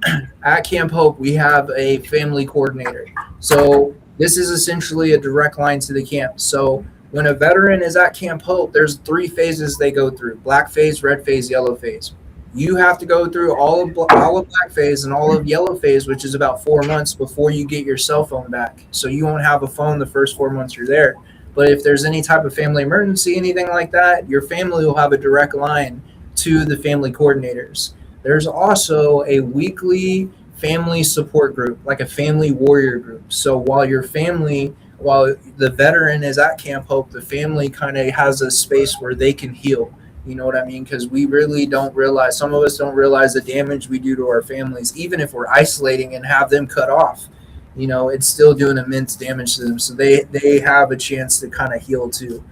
at Camp Hope, we have a family coordinator. So this is essentially a direct line to the camp. So when a veteran is at Camp Hope, there's 3 phases they go through: black phase, red phase, yellow phase. You have to go through all of black phase and all of yellow phase, which is about 4 months before you get your cell phone back. So you won't have a phone the first 4 months you're there. But if there's any type of family emergency, anything like that, your family will have a direct line to the family coordinators. There's also a weekly family support group, like a family warrior group. So while the veteran is at Camp Hope, the family kind of has a space where they can heal. You know what I mean? Because we really don't realize, some of us don't realize the damage we do to our families, even if we're isolating and have them cut off. You know, it's still doing immense damage to them. So they have a chance to kind of heal too.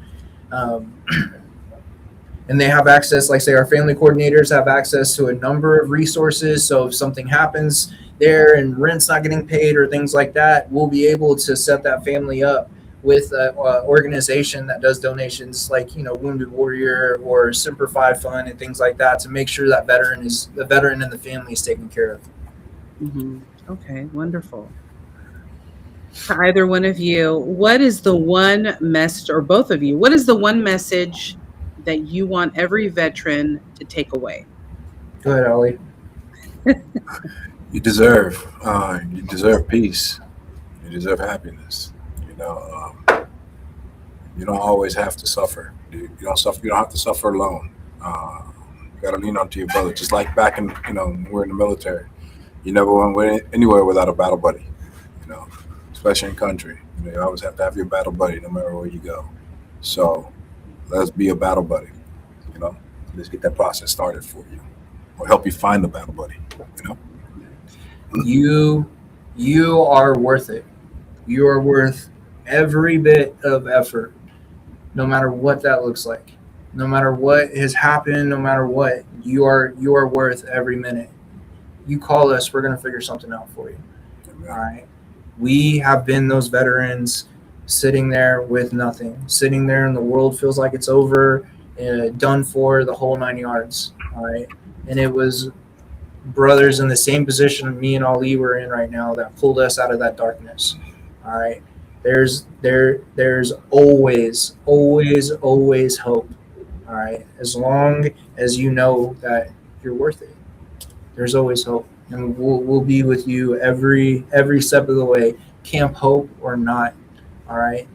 And they have access, like say our family coordinators have access to a number of resources. So if something happens there and rent's not getting paid or things like that, we'll be able to set that family up with an organization that does donations, like, you know, Wounded Warrior or Semper Fi Fund and things like that, to make sure that the veteran and the family is taken care of. Mm-hmm. Okay, wonderful. To either one of you, what is the one message, or both of you, what is the one message that you want every veteran to take away? Go ahead, Ali. You deserve peace. You deserve happiness. You know, you don't always have to suffer. You don't suffer. You don't have to suffer alone. You got to lean onto your brother. Just like back in, you know, when we're in the military, you never went anywhere without a battle buddy. You know, especially in country. You know, you always have to have your battle buddy no matter where you go. So let's be a battle buddy. You know, let's get that process started for you, or help you find a battle buddy. You know, you are worth it. You are worth every bit of effort, no matter what that looks like, no matter what has happened, no matter what. You are worth every minute. You call us, we're gonna figure something out for you. Amen. All right. We have been those veterans sitting there with nothing, sitting there, and the world feels like it's over, done for, the whole 9 yards. All right. And it was brothers in the same position me and Ali were in right now that pulled us out of that darkness. All right. There's always hope. All right. As long as you know that you're worth it, there's always hope. And we'll be with you every step of the way, Camp Hope or not. All right.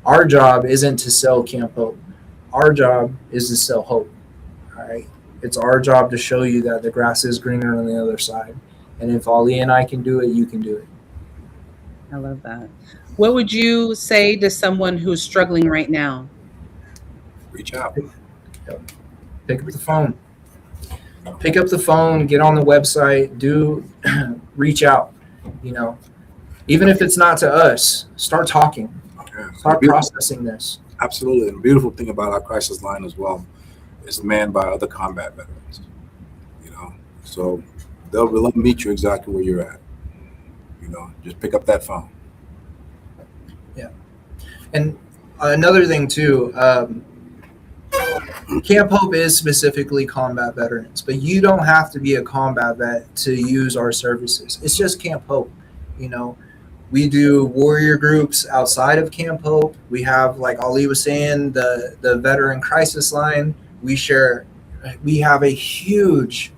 Our job isn't to sell Camp Hope. Our job is to sell hope. All right. It's our job to show you that the grass is greener on the other side. And if Ali and I can do it, you can do it. I love that. What would you say to someone who's struggling right now? Reach out. Pick up the phone. Pick up the phone, get on the website, reach out. You know, even if it's not to us, start talking. Start processing this. Absolutely. And the beautiful thing about our crisis line as well is manned by other combat veterans. You know, so they'll meet you exactly where you're at. You know, just pick up that phone. Yeah. And another thing too, Camp Hope is specifically combat veterans, but you don't have to be a combat vet to use our services. It's just Camp Hope. You know, We do warrior groups outside of Camp Hope. We have, like Ali was saying, the veteran crisis line. We have a huge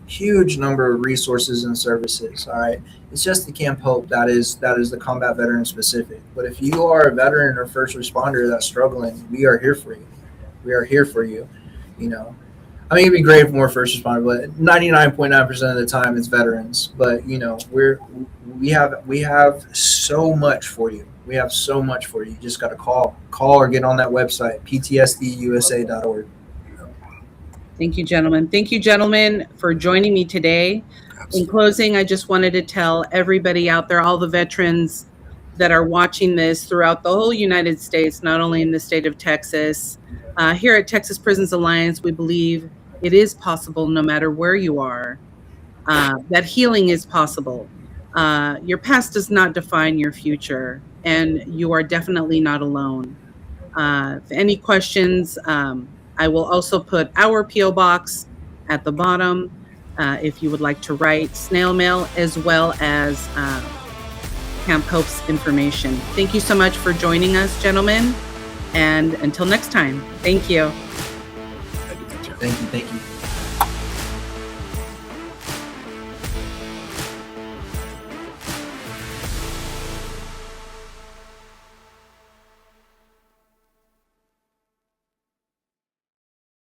number of resources and services. All right. It's just the Camp Hope that is the combat veteran specific. But if you are a veteran or first responder that's struggling, we are here for you. We are here for you. You know, I mean, it'd be great if more first responder, but 99.9% of the time it's veterans. But you know, we have so much for you. We have so much for you. You just got to call or get on that website, ptsdusa.org. Thank you, gentlemen. Thank you, gentlemen, for joining me today. In closing, I just wanted to tell everybody out there, all the veterans that are watching this throughout the whole United States, not only in the state of Texas. Here at Texas Prisons Alliance, we believe it is possible no matter where you are, that healing is possible. Your past does not define your future, and you are definitely not alone. If any questions, I will also put our P.O. box at the bottom if you would like to write snail mail, as well as Camp Hope's information. Thank you so much for joining us, gentlemen. And until next time, thank you. Thank you.